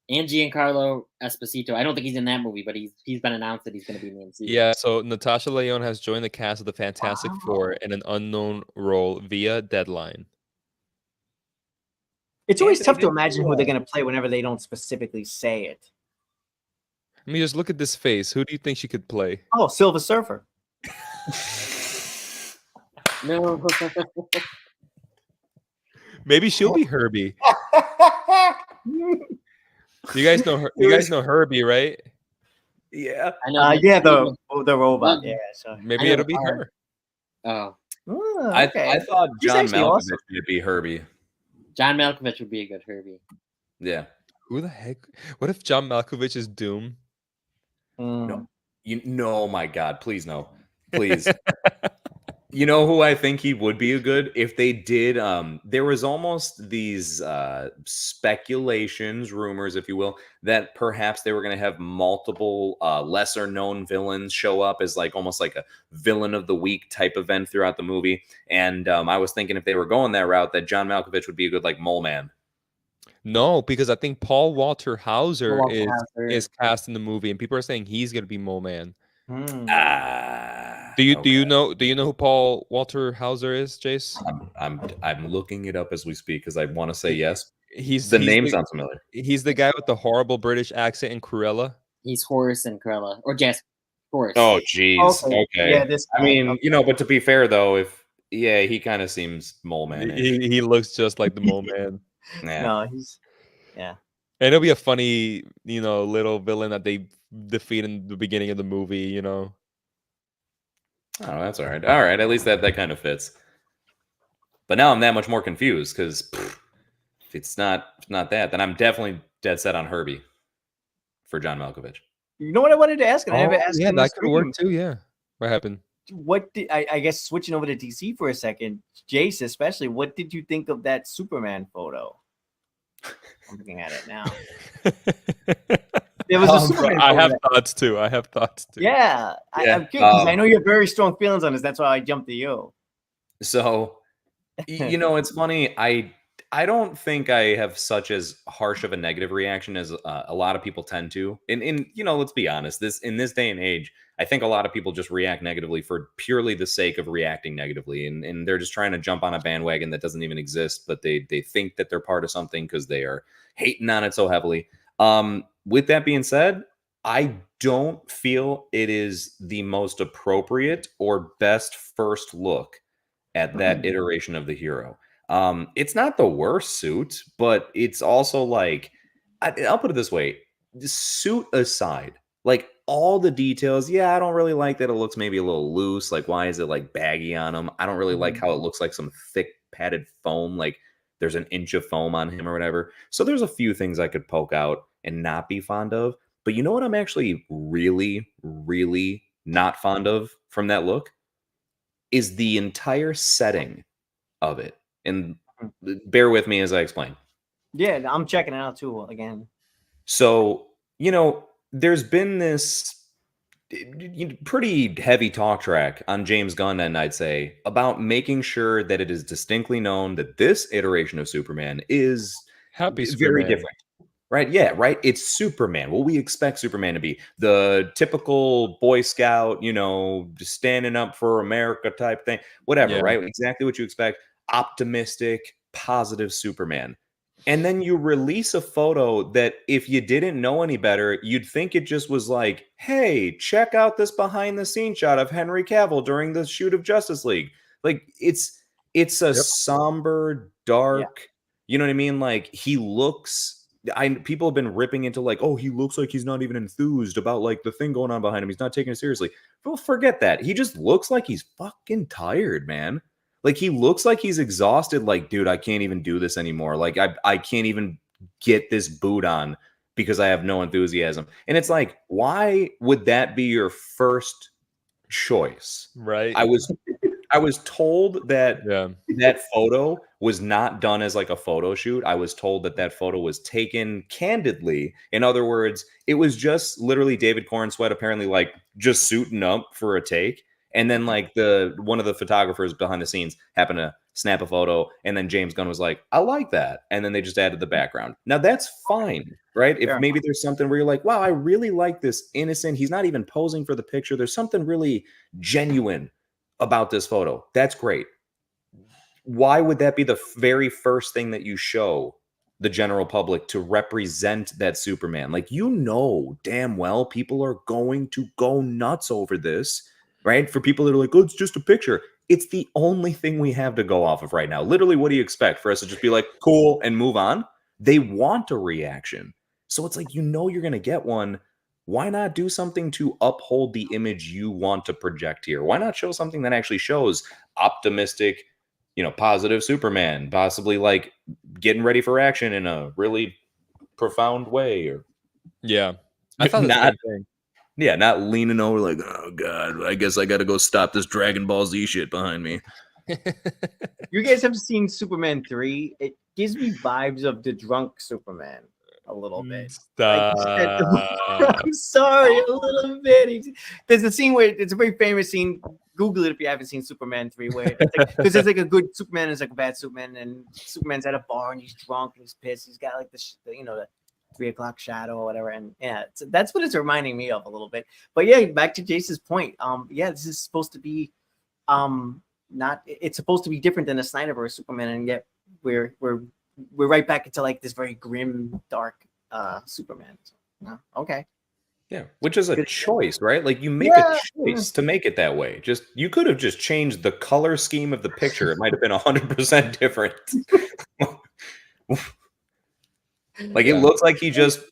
And Giancarlo Esposito. I don't think he's in that movie, but he's been announced that he's going to be in the MCU. Yeah, so Natasha Lyonne has joined the cast of the Fantastic Four in an unknown role via Deadline. It's always tough to imagine who they're going to play whenever they don't specifically say it. I mean, just look at this face. Who do you think she could play? Oh, Silver Surfer. No. Maybe she'll be Herbie. You guys know her. You guys know Herbie, right? Yeah. I know. Yeah, the robot. Yeah. So maybe it'll be her. Oh. Okay. I thought John Malkovich would be Herbie. John Malkovich would be a good Herbie. Yeah. Who the heck? What if John Malkovich is Doom? No. No, my God. Please, no. Please. You know who I think he would be a good if they did. There was almost these speculations, rumors, if you will, that perhaps they were going to have multiple lesser known villains show up as like almost like a villain of the week type event throughout the movie. And I was thinking if they were going that route, that John Malkovich would be a good like Mole Man. No, because I think Paul Walter Hauser is cast in the movie, and people are saying he's going to be Mole Man. Do you know who Paul Walter Hauser is, Jace? I'm looking it up as we speak because I want to say yes. He's name sounds familiar. He's the guy with the horrible British accent in Cruella. He's Horace and Cruella, or Jess Horace. Oh, geez. Okay. Yeah, I mean, but to be fair though, he kind of seems Mole Man. He looks just like the Mole Man. Yeah. No, and it'll be a funny, little villain that they defeat in the beginning of the movie, Oh, that's all right. All right, at least that kind of fits. But now I'm that much more confused because if it's not that, then I'm definitely dead set on Herbie for John Malkovich. You know what I wanted to ask? And I never asked. Yeah, that could work too. Yeah, what happened? What did I guess switching over to DC for a second, Jace especially? What did you think of that Superman photo? I'm looking at it now. There was a Superman I photo. have thoughts too. Yeah, I'm curious. I know you have very strong feelings on this. That's why I jumped to you. So, it's funny. I don't think I have such as harsh of a negative reaction as a lot of people tend to. And let's be honest. In this day and age, I think a lot of people just react negatively for purely the sake of reacting negatively, and they're just trying to jump on a bandwagon that doesn't even exist, but they think that they're part of something because they are hating on it so heavily. With that being said, I don't feel it is the most appropriate or best first look at that iteration of the hero. It's not the worst suit, but it's also like, I'll put it this way, the suit aside, like all the details. Yeah, I don't really like that it looks maybe a little loose. Like, why is it like baggy on him? I don't really like how it looks like some thick padded foam. Like, there's an inch of foam on him or whatever. So there's a few things I could poke out and not be fond of. But you know what I'm actually really, really not fond of from that look? Is the entire setting of it. And bear with me as I explain. Yeah, I'm checking it out too again. So, there's been this pretty heavy talk track on James Gunn, and I'd say, about making sure that it is distinctly known that this iteration of Superman is Happy very Superman. different. Right? Yeah, right. It's Superman. What we expect Superman to be. The typical Boy Scout, just standing up for America type thing. Whatever, right? Exactly what you expect. Optimistic, positive Superman. And then you release a photo that if you didn't know any better, you'd think it just was like, hey, check out this behind the scenes shot of Henry Cavill during the shoot of Justice League. Like it's a somber, dark, you know what I mean? Like he looks, people have been ripping into like, oh, he looks like he's not even enthused about like the thing going on behind him. He's not taking it seriously. Well, forget that. He just looks like he's fucking tired, man. Like he looks like he's exhausted. Like, dude, I can't even do this anymore. Like I can't even get this boot on because I have no enthusiasm. And it's like, why would that be your first choice? Right. I was told that that photo was not done as like a photo shoot. I was told that photo was taken candidly. In other words, it was just literally David Cornsweet apparently like just suiting up for a take. And then like one of the photographers behind the scenes happened to snap a photo. And then James Gunn was like, I like that. And then they just added the background. Now that's fine, right? If maybe there's something where you're like, wow, I really like this innocent. He's not even posing for the picture. There's something really genuine about this photo. That's great. Why would that be the very first thing that you show the general public to represent that Superman? Like, damn well people are going to go nuts over this. Right? For people that are like, oh, it's just a picture. It's the only thing we have to go off of right now. Literally, what do you expect? For us to just be like, cool, and move on? They want a reaction. So it's like, you're going to get one. Why not do something to uphold the image you want to project here? Why not show something that actually shows optimistic, positive Superman, possibly like getting ready for action in a really profound way? Or I thought the same thing. Yeah, not leaning over like, oh, God, I guess I got to go stop this Dragon Ball Z shit behind me. You guys have seen Superman 3? It gives me vibes of the drunk Superman a little bit. I'm sorry, a little bit. There's a scene where it's a very famous scene. Google it if you haven't seen Superman 3, where because there's like a good Superman, there's like a bad Superman, and Superman's at a bar and he's drunk and he's pissed. He's got like the 3 o'clock shadow or whatever, and so that's what it's reminding me of a little bit. But yeah, back to Jason's point. This is supposed to be it's supposed to be different than the Snyderverse Superman, and yet we're right back into like this very grim, dark Superman. So, okay. Yeah, which is a choice, right? Like you make a choice to make it that way. Just you could have just changed the color scheme of the picture. It might have been 100% different. Like it looks like he just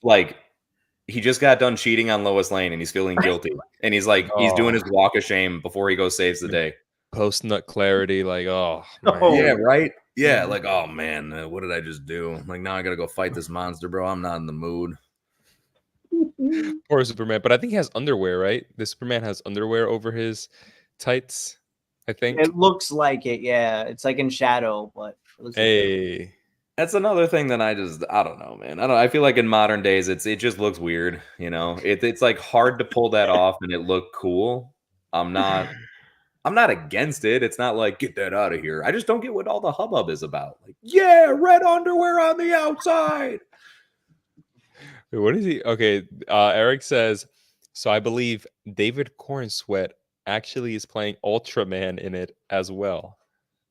got done cheating on Lois Lane and he's feeling guilty. And he's like, he's doing his walk of shame before he goes saves the day. Post nut clarity, like, yeah, right? Yeah, like, oh man, what did I just do? Like now I gotta go fight this monster, bro. I'm not in the mood. Poor Superman, but I think he has underwear, right? The Superman has underwear over his tights, I think. It looks like it, yeah. It's like in shadow, but it looks like that's another thing that I don't know, man. I feel like in modern days, it just looks weird. It's like hard to pull that off and it look cool. I'm not against it. It's not like get that out of here. I just don't get what all the hubbub is about. Like, yeah, red underwear on the outside. Wait, what is he? Okay, Eric says, so I believe David Cornsweet actually is playing Ultraman in it as well.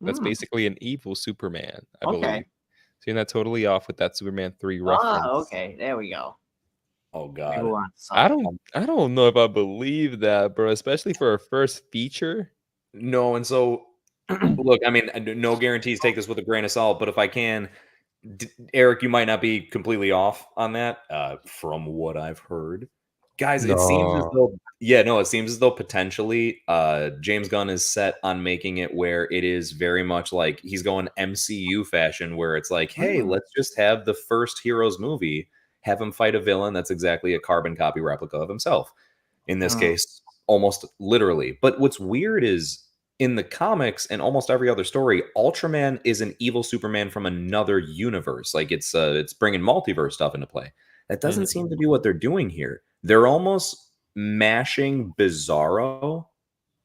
That's basically an evil Superman, I believe. So you're not totally off with that Superman 3 reference. Oh, okay. There we go. Oh God. I don't know if I believe that, bro, especially for a first feature. No, and so look, I mean, no guarantees, take this with a grain of salt, but if I can, Eric, you might not be completely off on that. From what I've heard, Guys, it seems as though it seems as though potentially James Gunn is set on making it where it is very much like he's going MCU fashion, where it's like, hey, let's just have the first Heroes movie, have him fight a villain that's exactly a carbon copy replica of himself. In this case, almost literally. But what's weird is in the comics and almost every other story, Ultraman is an evil Superman from another universe. Like it's bringing multiverse stuff into play. That doesn't seem to be what they're doing here. They're almost mashing Bizarro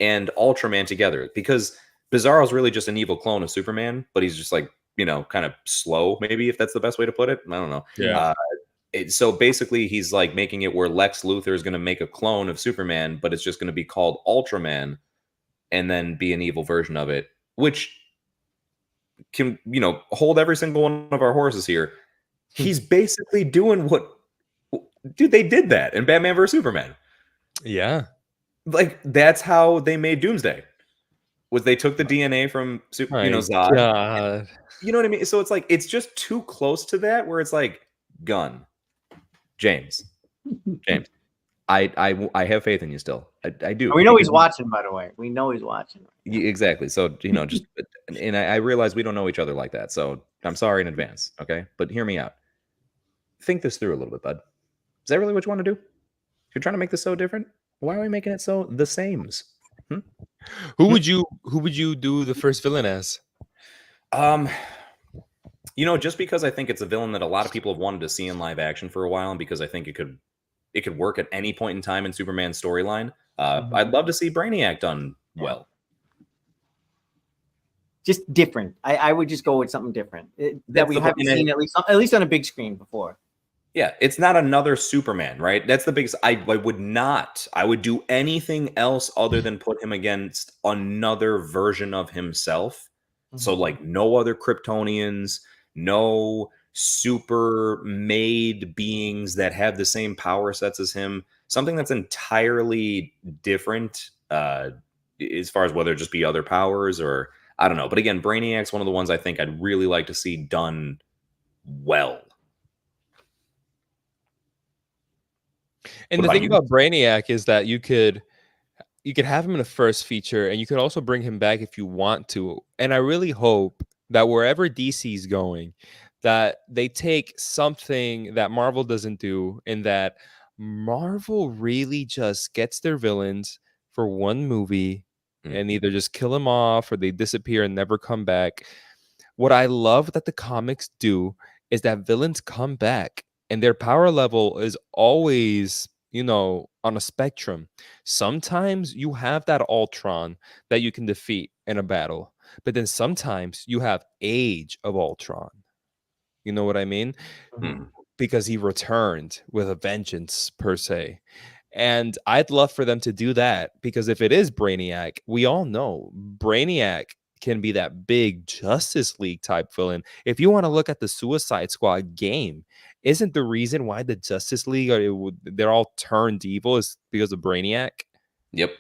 and Ultraman together because Bizarro is really just an evil clone of Superman, but he's just like, kind of slow, maybe, if that's the best way to put it. I don't know. Yeah. So basically, he's like making it where Lex Luthor is going to make a clone of Superman, but it's just going to be called Ultraman and then be an evil version of it, which can, hold every single one of our horses here. He's basically doing what, dude, they did that in Batman vs. Superman. Yeah. Like, that's how they made Doomsday. Was they took the DNA from, Zod. God. You know what I mean? So it's like, it's just too close to that where it's like, Gunn. James, I have faith in you still. I do. We know he's watching, by the way. We know he's watching. Exactly. So, just, and I realize we don't know each other like that. So I'm sorry in advance. Okay. But hear me out. Think this through a little bit, bud. Is that really what you want to do? If you're trying to make this so different, why are we making it so the sames? Who would you do the first villain as? Just because I think it's a villain that a lot of people have wanted to see in live action for a while, and because I think it could work at any point in time in Superman's storyline. I'd love to see Brainiac done well. Just different. I would just go with something different that we haven't seen at least on a big screen before. Yeah, it's not another Superman, right? That's the biggest. I would not. I would do anything else other than put him against another version of himself. So like no other Kryptonians, no super made beings that have the same power sets as him. Something that's entirely different as far as whether it just be other powers or I don't know. But again, Brainiac's one of the ones I think I'd really like to see done well. And the thing about Brainiac is that you could have him in the first feature, and you could also bring him back if you want to. And I really hope that wherever DC's going, that they take something that Marvel doesn't do, and that Marvel really just gets their villains for one movie and either just kill them off or they disappear and never come back. What I love that the comics do is that villains come back and their power level is always, on a spectrum. Sometimes you have that Ultron that you can defeat in a battle, but then sometimes you have Age of Ultron. You know what I mean? Because he returned with a vengeance, per se. And I'd love for them to do that, because if it is Brainiac, we all know Brainiac can be that big Justice League type villain. If you want to look at the Suicide Squad game, isn't the reason why the Justice League they're all turned evil is because of Brainiac? Yep.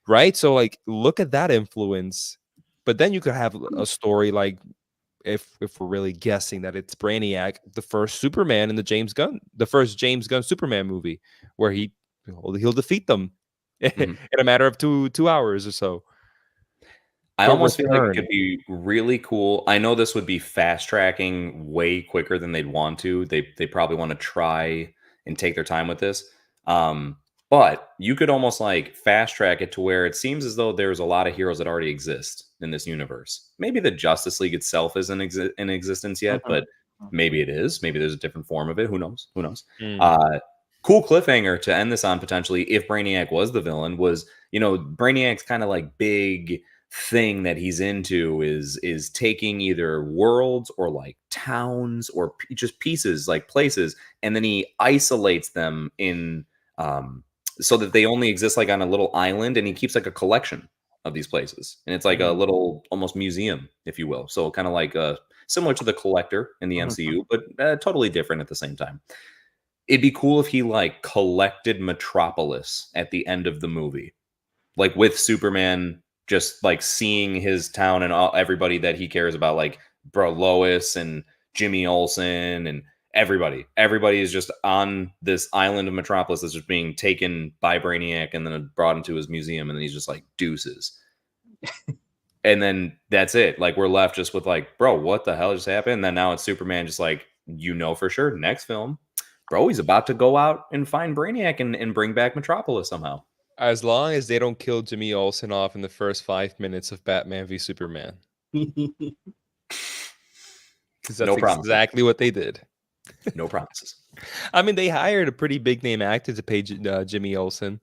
Right? So like look at that influence. But then you could have a story like, if we're really guessing that it's Brainiac, the first Superman in the first James Gunn Superman movie, where he'll defeat them in a matter of two hours or so. I almost feel like it could be really cool. I know this would be fast tracking way quicker than they'd want to. They probably want to try and take their time with this. But you could almost like fast track it to where it seems as though there's a lot of heroes that already exist in this universe. Maybe the Justice League itself isn't in existence yet, but maybe it is. Maybe there's a different form of it. Who knows? Cool cliffhanger to end this on, potentially, if Brainiac was the villain, was, Brainiac's kind of like big thing that he's into is taking either worlds or like towns or just pieces, like places, and then he isolates them in so that they only exist like on a little island, and he keeps like a collection of these places, and it's like a little almost museum, if you will. So kind of like similar to the Collector in the MCU, but totally different at the same time. It'd be cool if he like collected Metropolis at the end of the movie, like with Superman just like seeing his town and everybody that he cares about, like Lois and Jimmy Olsen and Everybody is just on this island of Metropolis that's just being taken by Brainiac and then brought into his museum, and then he's just like, deuces. And then that's it. Like, we're left just with like, bro, what the hell just happened? And then now it's Superman just like, for sure, next film, bro, he's about to go out and find Brainiac and bring back Metropolis somehow. As long as they don't kill Jimmy Olsen off in the first 5 minutes of Batman v Superman. Because that's exactly what they did. No promises. I mean, they hired a pretty big name actor to play Jimmy Olsen.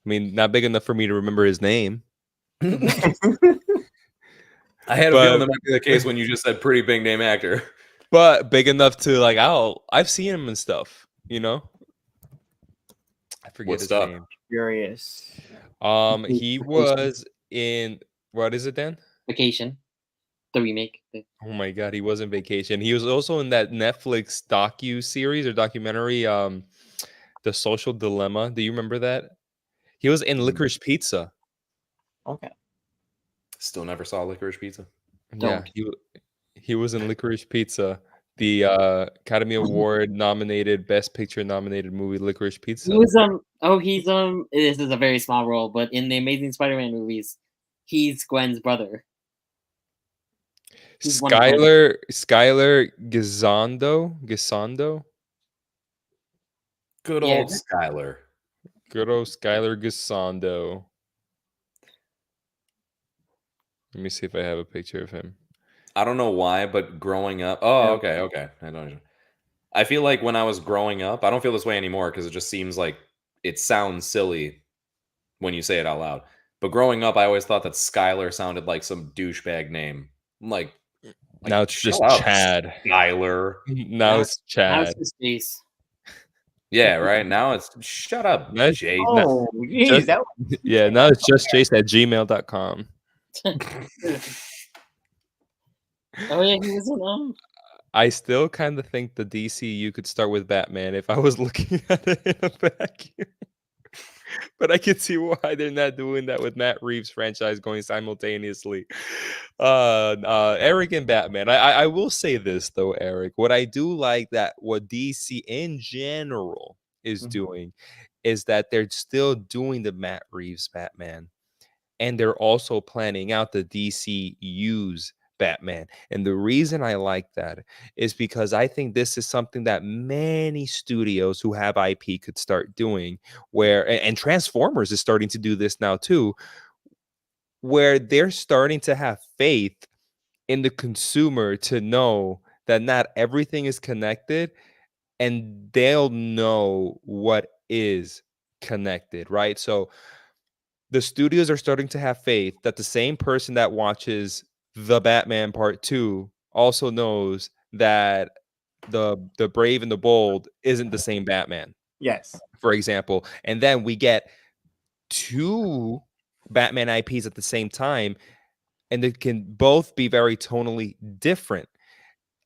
I mean, not big enough for me to remember his name. I had a feeling that might be the case when you just said pretty big name actor. But big enough to like, I've seen him and stuff, you know? I forget his name. Furious. He was in, what is it, Dan? Vacation. The remake. Oh my god, he was in Vacation. He was also in that Netflix docu-series or documentary, The Social Dilemma. Do you remember that? He was in Licorice Pizza. Okay. Still never saw Licorice Pizza. Yeah, he was in Licorice Pizza, the Academy Award nominated Best Picture nominated movie Licorice Pizza. He was this is a very small role, but in the Amazing Spider-Man movies, he's Gwen's brother. Skylar Gisondo. Good old Skylar. Good old Skylar Gisondo. Let me see if I have a picture of him. I don't know why, but growing up... Oh, okay. I feel like when I was growing up, I don't feel this way anymore because it just seems like it sounds silly when you say it out loud. But growing up, I always thought that Skylar sounded like some douchebag name. Like now it's just Chad. Skylar. Now it's Chad. Now it's his face. Yeah, right. Now it's shut up, Jay. Oh, geez, now it's just Jace@gmail.com. Oh yeah, he was in I still kind of think the DCU could start with Batman if I was looking at it in a vacuum. But I can see why they're not doing that with Matt Reeves' franchise going simultaneously. Eric and Batman. I will say this though, Eric. What I do like that what DC in general is doing is that they're still doing the Matt Reeves Batman. And they're also planning out the DCU's Batman. And the reason I like that is because I think this is something that many studios who have IP could start doing, and Transformers is starting to do this now too, where they're starting to have faith in the consumer to know that not everything is connected, and they'll know what is connected, right? So the studios are starting to have faith that the same person that watches The Batman Part 2 also knows that the Brave and the Bold isn't the same Batman. Yes. For example. And then we get 2 Batman IPs at the same time, and they can both be very tonally different.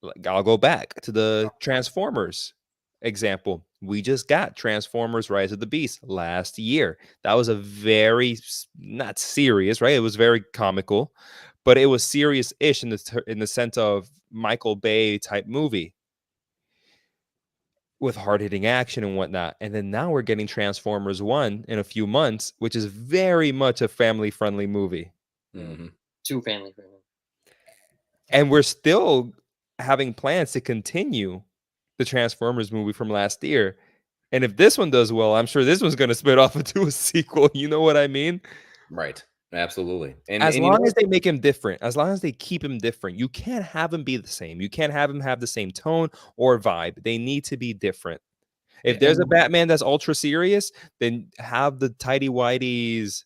Like, I'll go back to the Transformers example. We just got Transformers Rise of the Beast last year. That was a very, not serious, right? It was very comical, but it was serious-ish in the sense of Michael Bay type movie with hard-hitting action and whatnot. And then now we're getting Transformers 1 in a few months, which is very much a family-friendly movie. Too family-friendly. And we're still having plans to continue the Transformers movie from last year. And if this one does well, I'm sure this one's going to split off into a sequel. You know what I mean? Right. Absolutely. And as long as they make him different, as long as they keep him different, you can't have him be the same. You can't have him have the same tone or vibe. They need to be different. If there's a Batman that's ultra serious, then have the tighty-whities,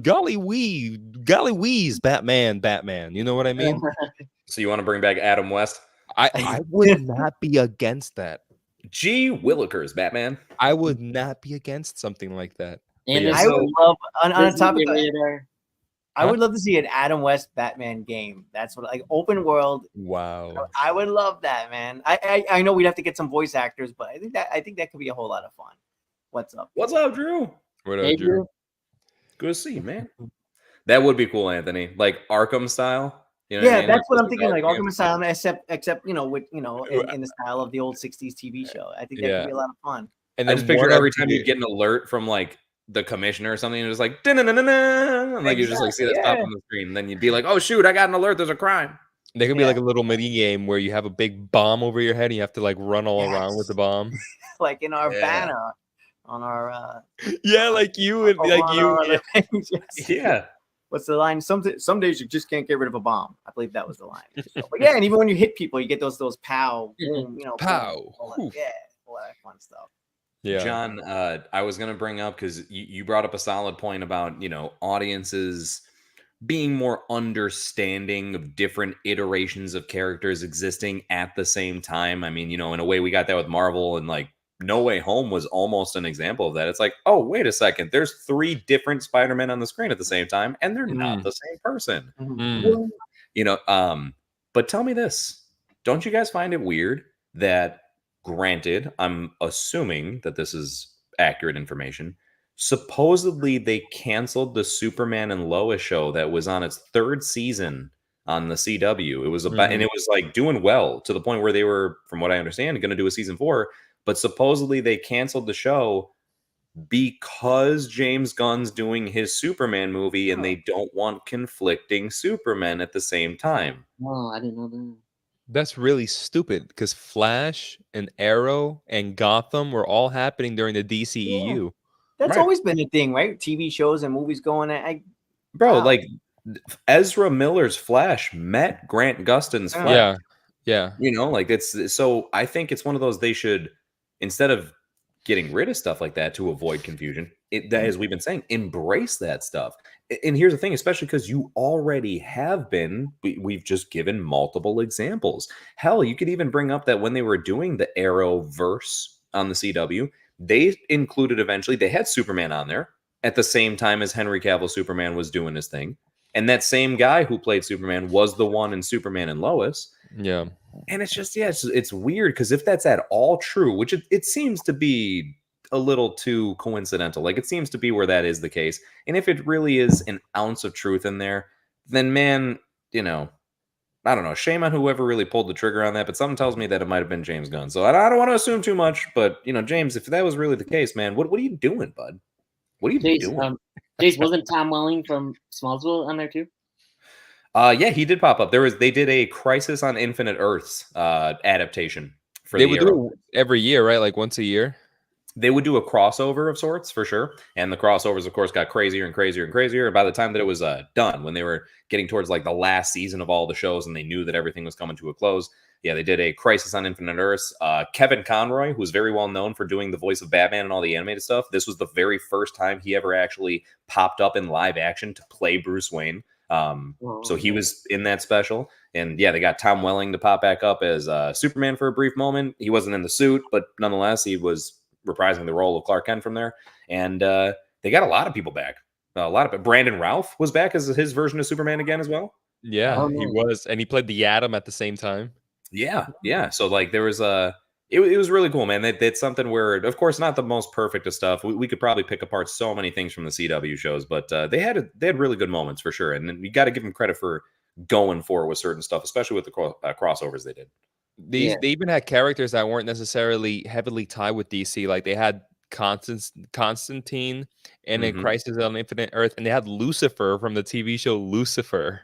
golly wheeze, Batman. You know what I mean? So you want to bring back Adam West? I would not be against that. Gee Willikers, Batman. I would not be against something like that. And I would love on a topic. I would love to see an Adam West Batman game. That's what, like, open world. Wow. I would love that, man. I know we'd have to get some voice actors, but I think that could be a whole lot of fun. What's up? What's up, Drew? What up, Drew? Good to see you, man. That would be cool, Anthony. Like Arkham style. You know what I mean? that's Like, what I'm just thinking. about Like to Arkham Asylum, except with in the style of the old '60s TV show. I think that could be a lot of fun. And I then just picture one every of time you the- get an alert from like the commissioner or something, and it's like, "Dun-dun-dun-dun-dun," and like you just like see that pop on the screen, and then you'd be like, "Oh shoot, I got an alert! There's a crime." there could be like a little mini game where you have a big bomb over your head and you have to like run all around with the bomb. Like in our Yeah. banner on our Yeah, like you and like on you. our Yeah. other page. Yes. Yeah. What's the line? Some days you just can't get rid of a bomb. I believe that was the line. But yeah, and even when you hit people, you get those pow, boom, Pow. boom, all Oof. all that fun stuff. Yeah. John, I was going to bring up because you brought up a solid point about, audiences being more understanding of different iterations of characters existing at the same time. I mean, in a way we got that with Marvel, and like No Way Home was almost an example of that. It's like, oh, wait a second. There's 3 different Spider-Men on the screen at the same time, and they're not the same person. But tell me this. Don't you guys find it weird that, granted, I'm assuming that this is accurate information, supposedly they canceled the Superman and Lois show that was on its 3rd season on the CW. It was about, and it was like doing well to the point where they were, from what I understand, going to do a season 4, but supposedly they canceled the show because James Gunn's doing his Superman movie and they don't want conflicting Supermen at the same time. Oh, I didn't know that. That's really stupid because Flash and Arrow and Gotham were all happening during the DCEU. That's Right. always been a thing, right? TV shows and movies going. Bro, Wow. like Ezra Miller's Flash met Grant Gustin's Flash. Yeah. Like it's so I think it's one of those they should, instead of getting rid of stuff like that to avoid confusion, as we've been saying, embrace that stuff. And here's the thing, especially because you already have been, we've just given multiple examples. Hell, you could even bring up that when they were doing the Arrowverse on the CW, they included eventually, they had Superman on there at the same time as Henry Cavill Superman was doing his thing. And that same guy who played Superman was the one in Superman and Lois. Yeah. And it's just, it's weird because if that's at all true, which it seems to be a little too coincidental, like it seems to be where that is the case. And if it really is an ounce of truth in there, then man, I don't know, shame on whoever really pulled the trigger on that, but something tells me that it might have been James Gunn. So I don't want to assume too much, but James, if that was really the case, man, what are you doing, bud? What are you doing? Jace, wasn't Tom Welling from Smallville on there too? Yeah, he did pop up. They did a Crisis on Infinite Earths adaptation for They the would do it every year, right? Like once a year. They would do a crossover of sorts for sure. And the crossovers, of course, got crazier and crazier and crazier. And by the time that it was done, when they were getting towards like the last season of all the shows and they knew that everything was coming to a close, yeah, they did a Crisis on Infinite Earths. Kevin Conroy, who's very well known for doing the voice of Batman and all the animated stuff, this was the very first time he ever actually popped up in live action to play Bruce Wayne. So he was in that special. And yeah, they got Tom Welling to pop back up as Superman for a brief moment. He wasn't in the suit, but nonetheless, he was reprising the role of Clark Kent from there. And they got a lot of people back. Brandon Routh was back as his version of Superman again as well. Yeah, he was. And he played the Atom at the same time. Yeah. So like there was it was really cool, man. That's something where, of course, not the most perfect of stuff. We could probably pick apart so many things from the CW shows, but they had really good moments for sure. And you got to give them credit for going for it with certain stuff, especially with the crossovers they did. They even had characters that weren't necessarily heavily tied with DC. Like they had Constantine and in Crisis on Infinite Earth, and they had Lucifer from the TV show Lucifer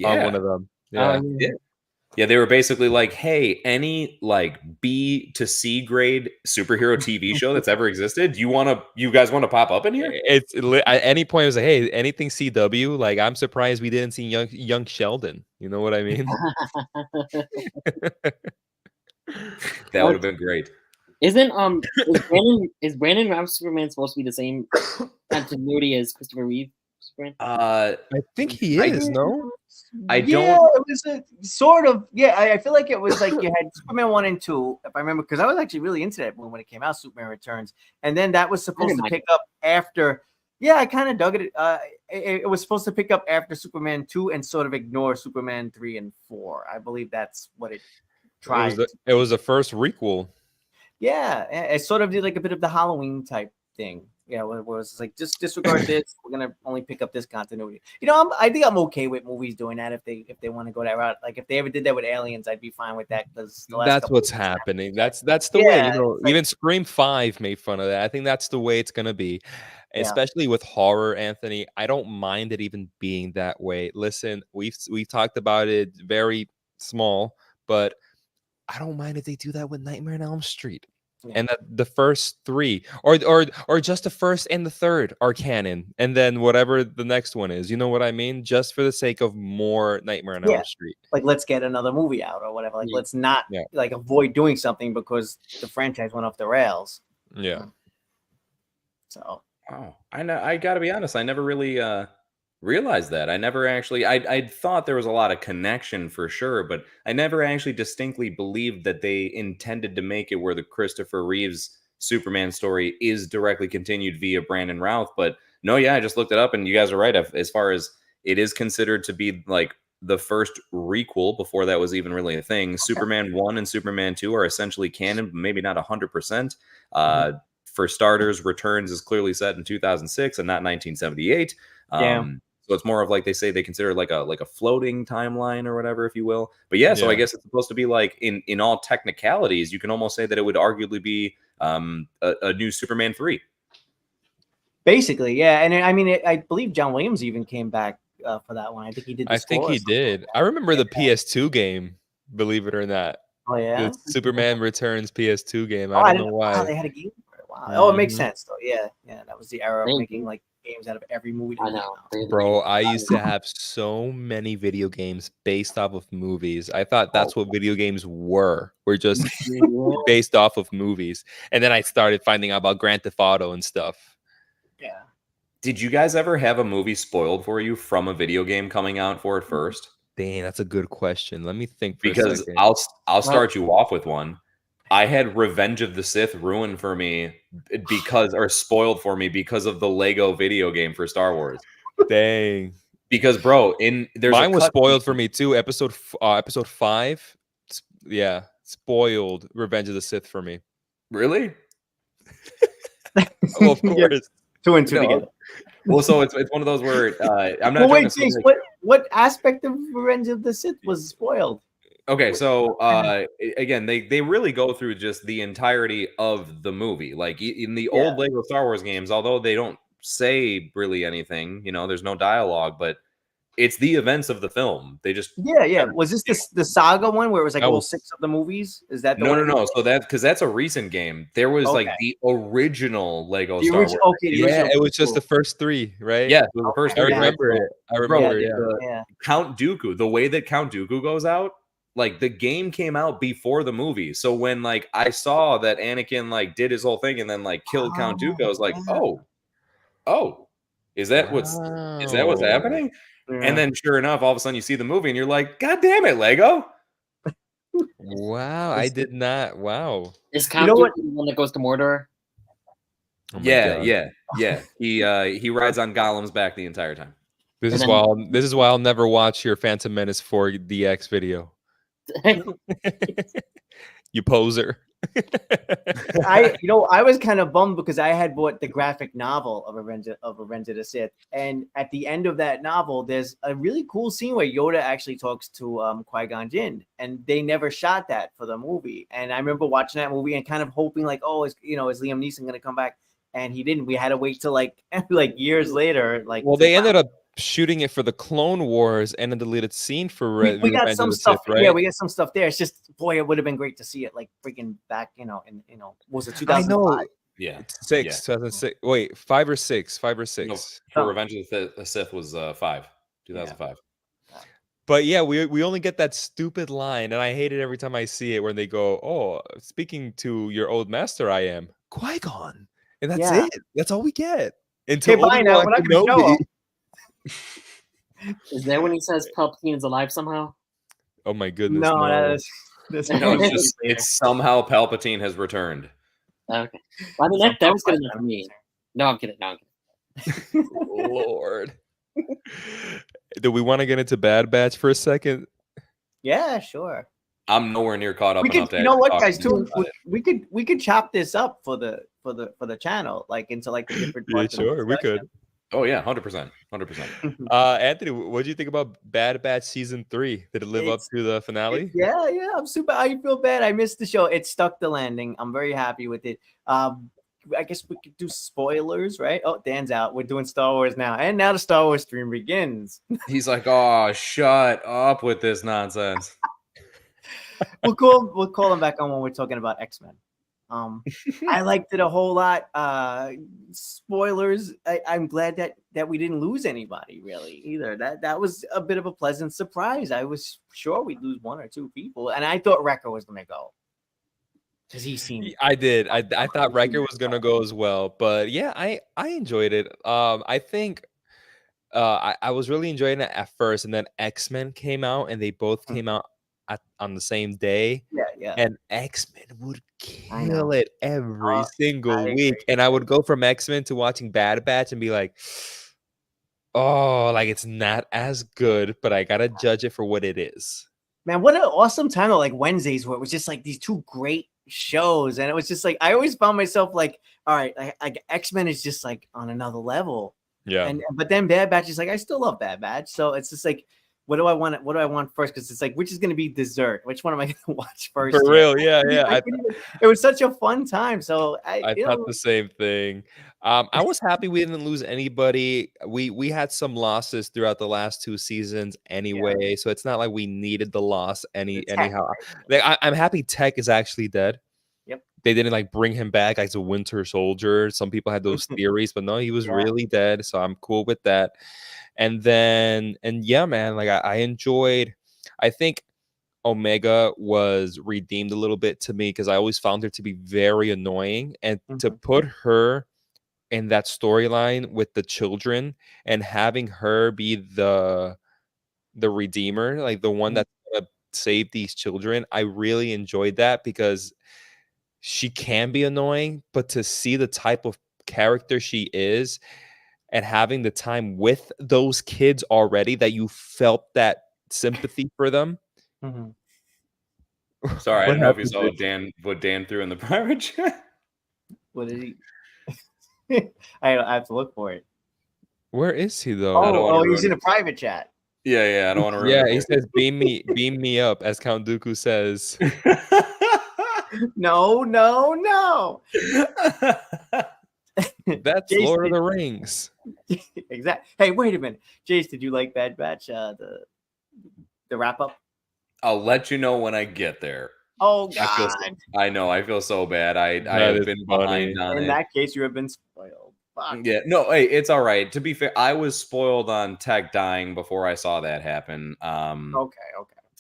on one of them. Yeah, they were basically like, hey, any like B to C grade superhero TV show that's ever existed, you guys want to pop up in here? It's at any point it was like, hey, anything CW? Like, I'm surprised we didn't see young Sheldon. You know what I mean? That would have been great. Isn't is Brandon Routh's Superman supposed to be the same continuity as Christopher Reeve Superman? I think he is. No, I don't. Yeah, it was a sort of. Yeah, I feel like it was like you had Superman 1 and 2, if I remember, because I was actually really into that when it came out, Superman Returns, and then that was supposed to pick up after. Yeah, I kind of dug it. It was supposed to pick up after Superman 2 and sort of ignore Superman 3 and 4. I believe that's what it tried. It was the first requel. Yeah, it sort of did like a bit of the Halloween type thing. where it was like just disregard this. We're gonna only pick up this continuity. I think I'm okay with movies doing that if they want to go that route. Like if they ever did that with Aliens, I'd be fine with that because that's what's happening. That's the way. like, Even Scream 5 made fun of that. I think that's the way it's gonna be, especially with horror, Anthony. I don't mind it even being that way. Listen, we've talked about it very small, but I don't mind if they do that with Nightmare on Elm Street. And that the first 3 or just the first and the third are canon, and then whatever the next one is, you know what I mean? Just for the sake of more Nightmare on Elm Street. Like let's get another movie out or whatever. Like let's not like avoid doing something because the franchise went off the rails. Yeah. So I know. I gotta be honest. I never really realized that. I never actually. I thought there was a lot of connection for sure, but I never actually distinctly believed that they intended to make it where the Christopher Reeves Superman story is directly continued via Brandon Routh. But no, I just looked it up, and you guys are right. As far as it is considered to be like the first requel before that was even really a thing. Okay. Superman 1 and Superman 2 are essentially canon, maybe not 100%. For starters, Returns is clearly set in 2006 and not 1978. So it's more of like they say they consider like a floating timeline or whatever, if you will. But so I guess it's supposed to be like in all technicalities, you can almost say that it would arguably be a new Superman 3. Basically, yeah. And I mean, I believe John Williams even came back for that one. I think he did. I think he did. Like I remember the PS2 game, believe it or not. Oh yeah, the Superman Returns PS2 game. I don't know why. They had a game for it. Wow. Oh, it makes sense though. Yeah, that was the era of making like games out of every movie. I know, bro. I used to have so many video games based off of movies. I thought that's what video games were just based off of movies. And then I started finding out about Grand Theft Auto and stuff. Yeah. Did you guys ever have a movie spoiled for you from a video game coming out for it first? Dang, that's a good question. Let me think for because a second. I'll start you off with one. I had Revenge of the Sith ruined for me or spoiled for me because of the Lego video game for Star Wars. Dang. Because bro, mine was spoiled for me too. Episode 5. Yeah, spoiled Revenge of the Sith for me. Really? Well, of course. 2 and 2 together. Well, so it's one of those where I'm not. Well, wait, James, what aspect of Revenge of the Sith was spoiled? Okay, so again, they really go through just the entirety of the movie. Like in the old Lego Star Wars games, although they don't say really anything, there's no dialogue, but it's the events of the film. They just Was this the saga one where it was like all 6 of the movies? Is that the one? No. So that's a recent game. There was like the original Lego Star Wars. Okay, it was just the first 3, right? Yeah, it was the first 3. I remember it. I remember it. Count Dooku, the way that Count Dooku goes out, like the game came out before the movie. So when like I saw that Anakin like did his whole thing and then like killed Count Dooku, I was like, oh, is that what's happening? Yeah. And then sure enough, all of a sudden you see the movie and you're like, God damn it, Lego. Wow, I did not. Wow. Is Count Dooku the one that goes to Mordor? Oh yeah. He rides on Gollum's back the entire time. This is why I'll never watch your Phantom Menace 4DX video. You poser. I was kind of bummed because I had bought the graphic novel of Revenge of the Sith, and at the end of that novel, there's a really cool scene where Yoda actually talks to Qui-Gon Jinn, and they never shot that for the movie. And I remember watching that movie and kind of hoping like, is Liam Neeson going to come back? And he didn't. We had to wait till like years later. They ended up shooting it for the Clone Wars and a deleted scene for we got some stuff. Sith, right? Yeah, we got some stuff there. It's just, boy, it would have been great to see it like freaking back, was it 2005? I know. Yeah. 2006. Wait, 5 or 6? 5 or 6. No, for Revenge of the Sith was 5. 2005. Yeah. But yeah, we only get that stupid line, and I hate it every time I see it when they go, "Oh, speaking to your old master, I am Qui-Gon," and that's it. That's all we get. Until bye now. We're not going to show him. Is that when he says Palpatine is alive somehow? Oh my goodness! No. It's somehow Palpatine has returned. Okay. Well, I mean that was good enough for me. No, I'm kidding. Lord. Do we want to get into Bad Batch for a second? Yeah, sure. I'm nowhere near caught up We enough could, to you know what, talk guys, to you too. about it. We could chop this up for the channel, like into like the different Yeah, parts. of the sure, we could. discussion. Oh yeah, 100%, 100%. Anthony, what do you think about Bad Batch season 3? Did it live up It's- to the finale? Yeah, I'm super. I feel bad. I missed the show. It stuck the landing. I'm very happy with it. I guess we could do spoilers, right? Oh, Dan's out. We're doing Star Wars now, and now the Star Wars stream begins. He's like, oh, shut up with this nonsense. We'll call him back on when we're talking about X-Men. I liked it a whole lot. Spoilers. I'm glad that we didn't lose anybody really either. That was a bit of a pleasant surprise. I was sure we'd lose one or two people, and I thought Wrecker was gonna go because he seemed. I did. I thought Riker was gonna go as well, but yeah, I enjoyed it. I think I was really enjoying it at first, and then X-Men came out, and they both came out on the same day. Yeah. And X-Men would I know. kill it every I single agree. week. And I would go from X-Men to watching Bad Batch and be like, oh, like it's not as good, but I gotta judge it for what it is. Man, what an awesome time though! Like Wednesdays, where it was just like these two great shows, and it was just like I always found myself like, all right, like X-Men is just like on another level. Yeah. But then Bad Batch is like, I still love Bad Batch, so it's just like, what do I want? What do I want first? Because it's like, which is going to be dessert? Which one am I going to watch first? For real, yeah. It was such a fun time. So I thought the same thing. I was happy we didn't lose anybody. We had some losses throughout the last 2 seasons anyway, so it's not like we needed the loss anyhow. Like, I'm happy Tech is actually dead. Yep. They didn't like bring him back as a Winter Soldier. Some people had those theories, but no, he was really dead. So I'm cool with that. And yeah, man, like I enjoyed. I think Omega was redeemed a little bit to me because I always found her to be very annoying, and to put her in that storyline with the children and having her be the redeemer, like the one that's gonna save these children, I really enjoyed that because she can be annoying, but to see the type of character she is and having the time with those kids already that you felt that sympathy for them. Sorry, I don't know if you saw what Dan threw in the private chat. What did he? I have to look for it. Where is he though? Oh, he's in a private chat. Yeah, I don't want to ruin Yeah, it. he says, beam me up, as Count Dooku says. No. That's Jace, Lord of the Rings. Exactly. Hey, wait a minute. Jace, did you like Bad Batch? The wrap up? I'll let you know when I get there. Oh God! I know. I feel so bad. I have been behind on it. In that case, you have been spoiled. Fuck. Yeah. No. Hey, it's all right. To be fair, I was spoiled on Tech dying before I saw that happen. Okay.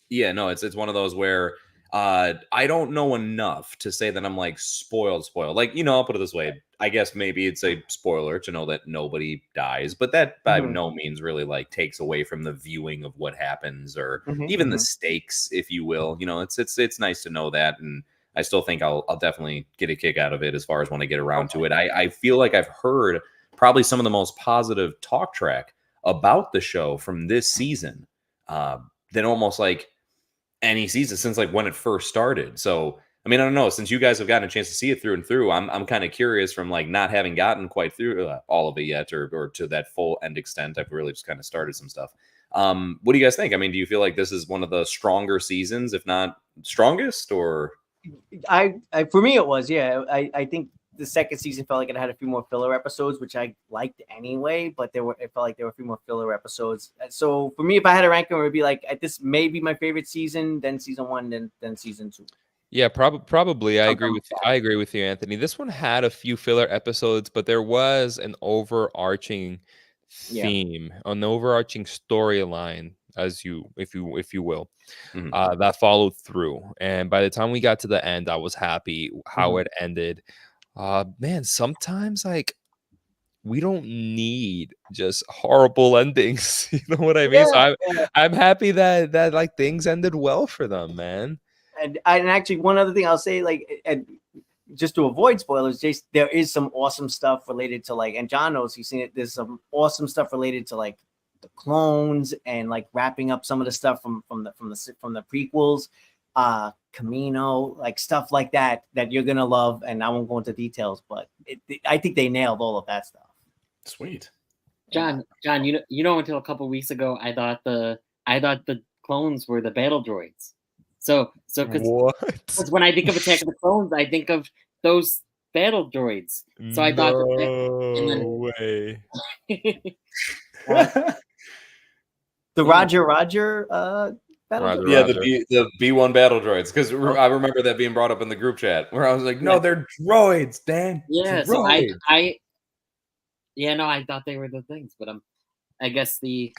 Yeah. No. It's one of those where I don't know enough to say that I'm like spoiled. Like, I'll put it this way. I guess maybe it's a spoiler to know that nobody dies, but that by no means really like takes away from the viewing of what happens or even the stakes, if you will. It's nice to know that, and I still think I'll definitely get a kick out of it as far as when I get around to it. I feel like I've heard probably some of the most positive talk track about the show from this season than almost like any season since like when it first started. So I mean, I don't know, since you guys have gotten a chance to see it through and through, I'm kind of curious from like not having gotten quite through all of it yet or to that full end extent. I've really just kind of started some stuff. What do you guys think? I mean, do you feel like this is one of the stronger seasons, if not strongest? Or I for me it was, yeah. I think the second season felt like it had a few more filler episodes, which I liked anyway, but it felt like there were a few more filler episodes. So for me, if I had a ranking, it would be like this may be my favorite season, then season 1, then season 2. Yeah, probably. I agree with you, Anthony. This one had a few filler episodes, but there was an overarching theme, an overarching storyline, if you will, that followed through. And by the time we got to the end, I was happy how it ended. Man, sometimes like we don't need just horrible endings. You know what I mean? So I'm happy that like things ended well for them, man. And actually, one other thing I'll say, like, and just to avoid spoilers, Jace, there is some awesome stuff related to like, and John knows he's seen it. There's some awesome stuff related to like the clones and like wrapping up some of the stuff from the prequels. Camino, like stuff like that you're gonna love. And I won't go into details, but I think they nailed all of that stuff. Sweet. John, you know, until a couple weeks ago, I thought the clones were the battle droids. So because when I think of Attack of the Clones, I think of those battle droids. So I thought no way. The Roger battle Roger, droid? Yeah, Roger. the B1 battle droids, because I remember that being brought up in the group chat where I was like, no, they're droids, Dan. Yeah, droids. so I thought they were the things, but I guess the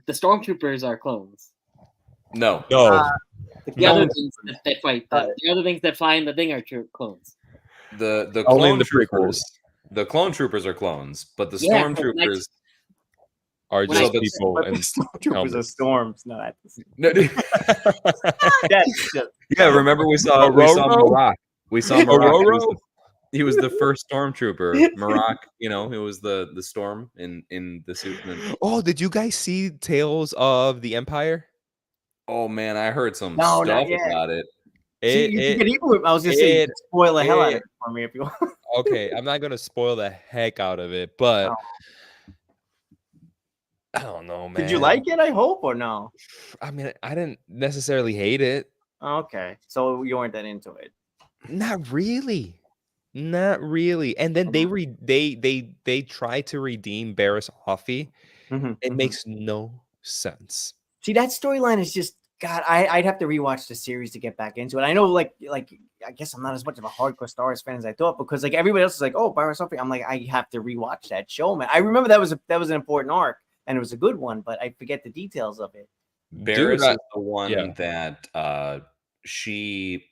stormtroopers are clones. No. The other things that fight the other things that fly in the thing are clones. The Only clone in the troopers. prequels. The clone troopers are clones, but the Yeah, stormtroopers are When just I- people But the and stormtroopers are helmets. storms. No, that's No, that's just yeah, remember we saw Ororo? Marak. We saw Marak. Ororo? He was the first stormtrooper. Marak, you know, it was the storm in the suit. Oh, did you guys see Tales of the Empire? Oh man, I heard some No, not stuff yet. about it. See, you can get even with. I was gonna say spoil the hell out of it for me if you want. Okay, I'm not gonna spoil the heck out of it, but No. I don't know, man. Did you like it? I hope or no? I mean, I didn't necessarily hate it. Okay, so you weren't that into it. Not really. Not really. And then they try to redeem Barriss Offee. It makes no sense. See, that storyline is just God. I'd have to rewatch the series to get back into it. I know, like I guess I'm not as much of a hardcore Star Wars fan as I thought, because like everybody else is like, oh, Barriss Offee. I'm like, I have to rewatch that show, man. I remember that was an important arc and it was a good one, but I forget the details of it. Barriss is the one that she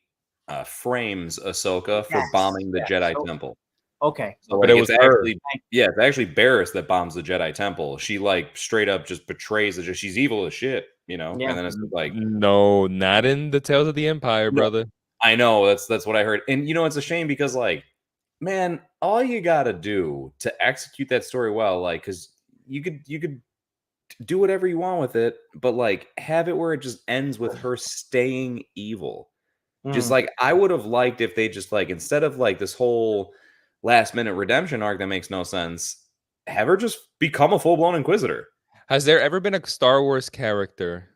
frames Ahsoka for bombing the Jedi Temple. Okay. So But like, it was it's actually Barriss that bombs the Jedi Temple. She like straight up just betrays it. She's evil as shit, you know. Yeah. And then it's like, No, not in the Tales of the Empire, brother. I know that's what I heard. And you know, it's a shame because like, man, all you gotta do to execute that story well, like, because you could do whatever you want with it, but like have it where it just ends with her staying evil. Just like I would have liked if they just like, instead of like this whole last minute redemption arc that makes no sense, have her just become a full-blown Inquisitor. Has there ever been a Star Wars character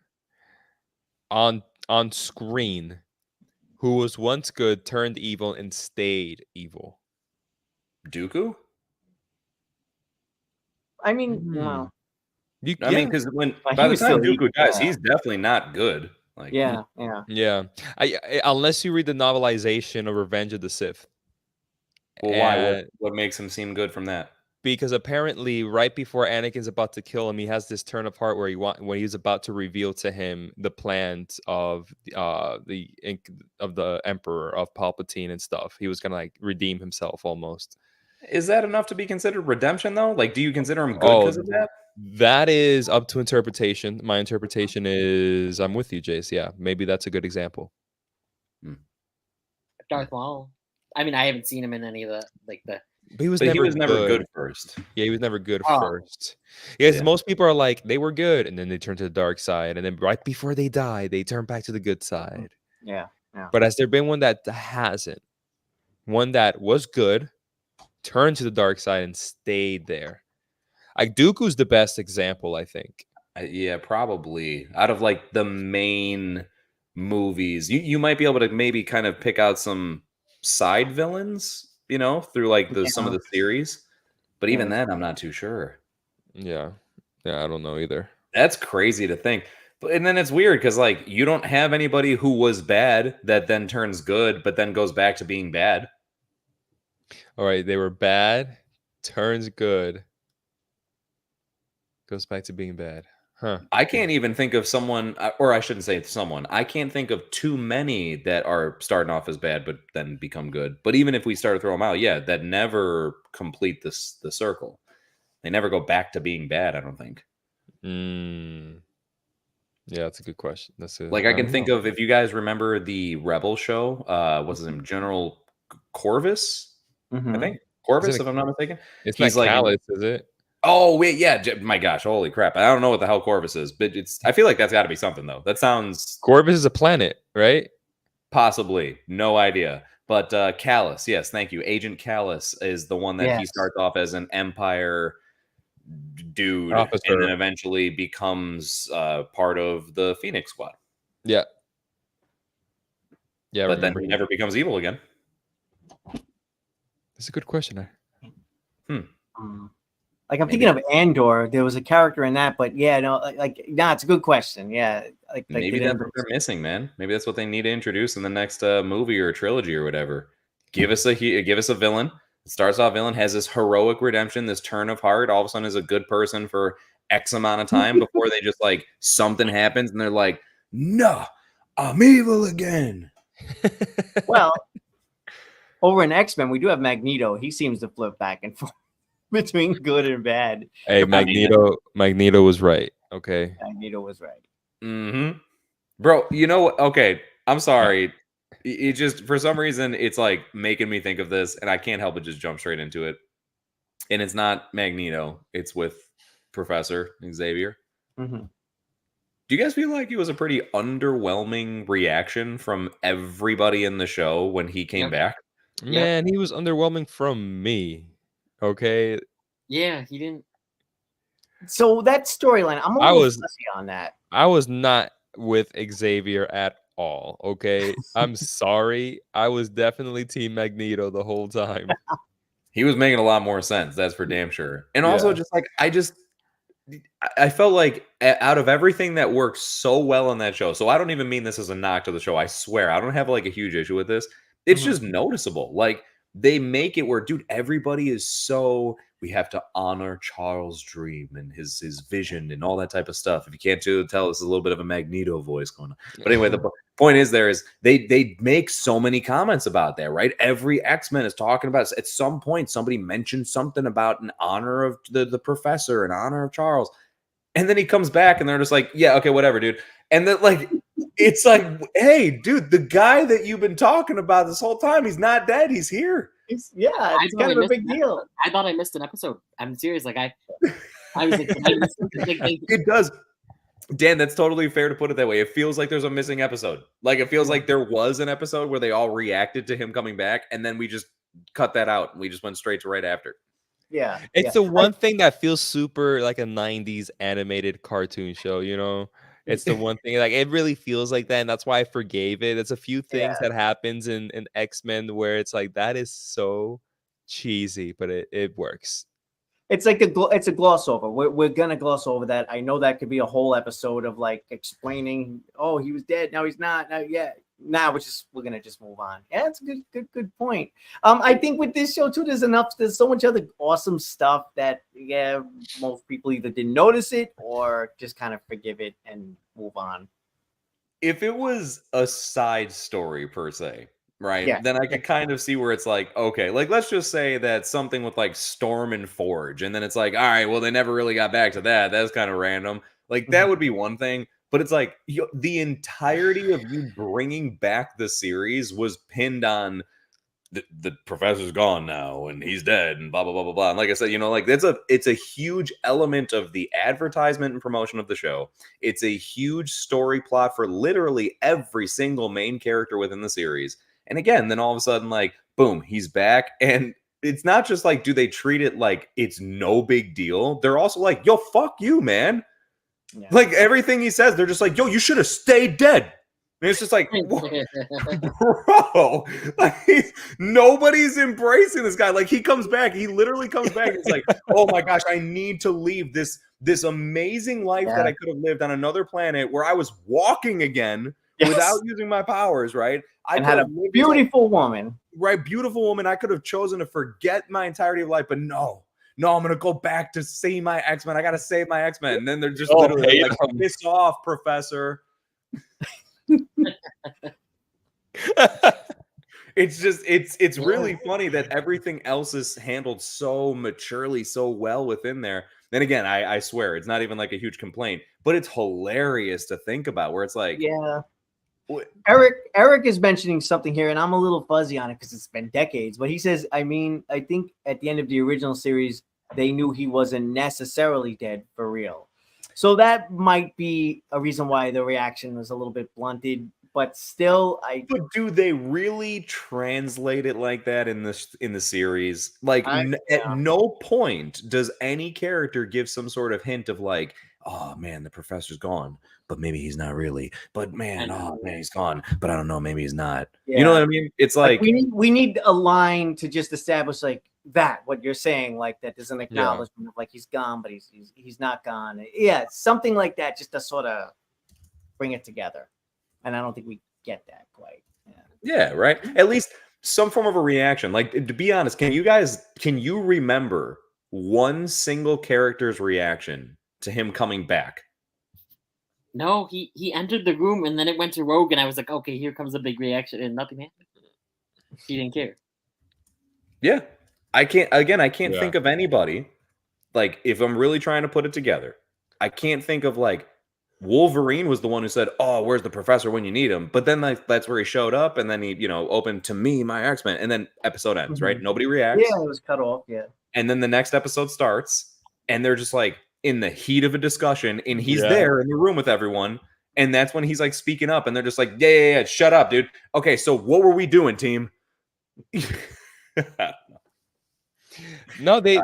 on screen who was once good, turned evil, and stayed evil? Dooku? I mean, well, I mean, because when But by he the was time still Dooku evil, dies, yeah. he's definitely not good. Like, yeah. I unless you read the novelization of Revenge of the Sith. Well, why? What makes him seem good from that? Because apparently, right before Anakin's about to kill him, he has this turn of heart where when he's about to reveal to him the plans of the Emperor, of Palpatine and stuff. He was gonna like redeem himself almost. Is that enough to be considered redemption, though? Like, do you consider him good because of that? That is up to interpretation. My interpretation is I'm with you, Jace. Yeah, maybe that's a good example. Darth Maul. I mean, I haven't seen him in any of the But he was But never good first. Yeah, he was never good first. Yes, most people are like, they were good, and then they turn to the dark side, and then right before they die, they turn back to the good side. Yeah. But has there been one that hasn't? One that was good, turned to the dark side, and stayed there? Like Dooku's the best example, I think. Yeah, probably. Out of like the main movies, you might be able to maybe kind of pick out some side villains, you know, through like some of the series. But even then, I'm not too sure. Yeah, I don't know either. That's crazy to think. And then it's weird because like you don't have anybody who was bad that then turns good, but then goes back to being bad. All right, they were bad, turns good, goes back to being bad. Huh. I can't even think of someone, or I shouldn't say someone. I can't think of too many that are starting off as bad but then become good. But even if we start to throw them out, yeah, that never complete the circle. They never go back to being bad, I don't think. Yeah, that's a good question. Like I can think of, if you guys remember the Rebel show, what's his name? General Corvus, I think. Corvus, if I'm not mistaken. It's not Callus, is it? Oh wait, yeah. My gosh, holy crap! I don't know what the hell Corvus is, but I feel like that's got to be something though. That sounds Corvus is a planet, right? possibly. No idea. But Callus, yes, thank you. Agent Callus is the one that he starts off as an Empire dude, Officer. and then eventually becomes part of the Phoenix Squad. Yeah. Yeah, but then he never becomes evil again. That's a good question. Like I'm thinking of Andor. There was a character in that, but yeah, no, it's a good question. Yeah, like maybe that's what they're missing, man. Maybe that's what they need to introduce in the next movie or trilogy or whatever. Give us a villain. It starts off villain, has this heroic redemption, this turn of heart. All of a sudden, is a good person for X amount of time before they just like something happens and they're like, "No, I'm evil again." Well, over in X-Men, we do have Magneto. He seems to flip back and forth between good and bad. Hey, Magneto was right. Okay. Magneto was right. Mm-hmm. Bro, you know what? Okay, I'm sorry. It just, for some reason, it's like making me think of this, and I can't help but just jump straight into it. And it's not Magneto. It's with Professor Xavier. Mm-hmm. Do you guys feel like it was a pretty underwhelming reaction from everybody in the show when he came back? Man, he was underwhelming from me. Okay. Yeah, he didn't. So that storyline, I'm a little fussy on that. I was not with Xavier at all. Okay. I'm sorry. I was definitely Team Magneto the whole time. He was making a lot more sense. That's for damn sure. And also just like, I felt like out of everything that worked so well on that show, so I don't even mean this as a knock to the show. I swear, I don't have like a huge issue with this. It's just noticeable. Like they make it where, dude, everybody is so, we have to honor Charles' dream and his vision and all that type of stuff. If you can't tell, it's a little bit of a Magneto voice going on. But anyway, the point is they make so many comments about that, right? Every X-Men is talking about it. At some point, somebody mentioned something about in honor of the professor, in honor of Charles. And then he comes back and they're just like, yeah, okay, whatever, dude. And then like, it's like, hey, dude, the guy that you've been talking about this whole time, he's not dead. He's here. It's kind of a big deal. I thought I missed an episode. I'm serious. Like I was like, it does. Dan, that's totally fair to put it that way. It feels like there's a missing episode. Like it feels like there was an episode where they all reacted to him coming back, and then we just cut that out and we just went straight to right after. Yeah. It's the one thing that feels super like a 90s animated cartoon show, you know? It's the one thing, like it really feels like that, and that's why I forgave it. It's a few things that happens in X-Men where it's like that is so cheesy, but it works. It's like it's a gloss over. We're gonna gloss over that. I know that could be a whole episode of like explaining. Oh, he was dead. Now he's not. Now we're gonna just move on. Yeah, that's a good point. I think with this show too, there's so much other awesome stuff that most people either didn't notice it or just kind of forgive it and move on. If it was a side story per se, right? Then I could kind of see where it's like, okay, like let's just say that something with like Storm and Forge, and then it's like, all right, well, they never really got back to that. That's kind of random. Like that would be one thing. But it's like the entirety of you bringing back the series was pinned on the professor's gone now and he's dead and blah, blah, blah, blah, blah. And like I said, like it's a huge element of the advertisement and promotion of the show. It's a huge story plot for literally every single main character within the series. And again, then all of a sudden, like, boom, he's back. And it's not just like, do they treat it like it's no big deal? They're also like, yo, fuck you, man. Yeah. Like everything he says, they're just like, yo, you should have stayed dead. And it's just like, bro, like, nobody's embracing this guy. Like he comes back, he literally comes back. It's like, oh my gosh, I need to leave this amazing life that I could have lived on another planet where I was walking again without using my powers, right? I had a beautiful woman. Right, beautiful woman. I could have chosen to forget my entirety of life, but no, I'm going to go back to see my X-Men. I got to save my X-Men. And then they're just literally like, piss off, Professor. It's just, it's really funny that everything else is handled so maturely, so well within there. Then again, I swear, it's not even like a huge complaint, but it's hilarious to think about where it's like, Eric is mentioning something here, and I'm a little fuzzy on it because it's been decades. But he says, I think at the end of the original series, they knew he wasn't necessarily dead for real. So that might be a reason why the reaction was a little bit blunted. But still, But do they really translate it like that in the series? Like, at no point does any character give some sort of hint of like, oh man, the professor's gone, but maybe he's not really. But man, oh man, he's gone, but I don't know, maybe he's not. Yeah. You know what I mean? It's like we need a line to just establish like that. What you're saying, like that, there's an acknowledgement of like he's gone, but he's not gone. Yeah, something like that, just to sort of bring it together. And I don't think we get that quite. Yeah, right. At least some form of a reaction. Like, to be honest, can you remember one single character's reaction to him coming back? No, he entered the room and then it went to Rogue, and I was like, okay, here comes a big reaction, and nothing happened. He didn't care. Yeah, I can't think of anybody. Like, if I'm really trying to put it together, I can't think of like. Wolverine was the one who said, "Oh, where's the professor when you need him?" But then that's where he showed up, and then he, opened to me, my X-Men, and then episode ends, right? Nobody reacts. Yeah, it was cut off. Yeah. And then the next episode starts, and they're just like in the heat of a discussion, and he's there in the room with everyone, and that's when he's like speaking up, and they're just like, "Yeah, shut up, dude. Okay, so what were we doing, team?" No, they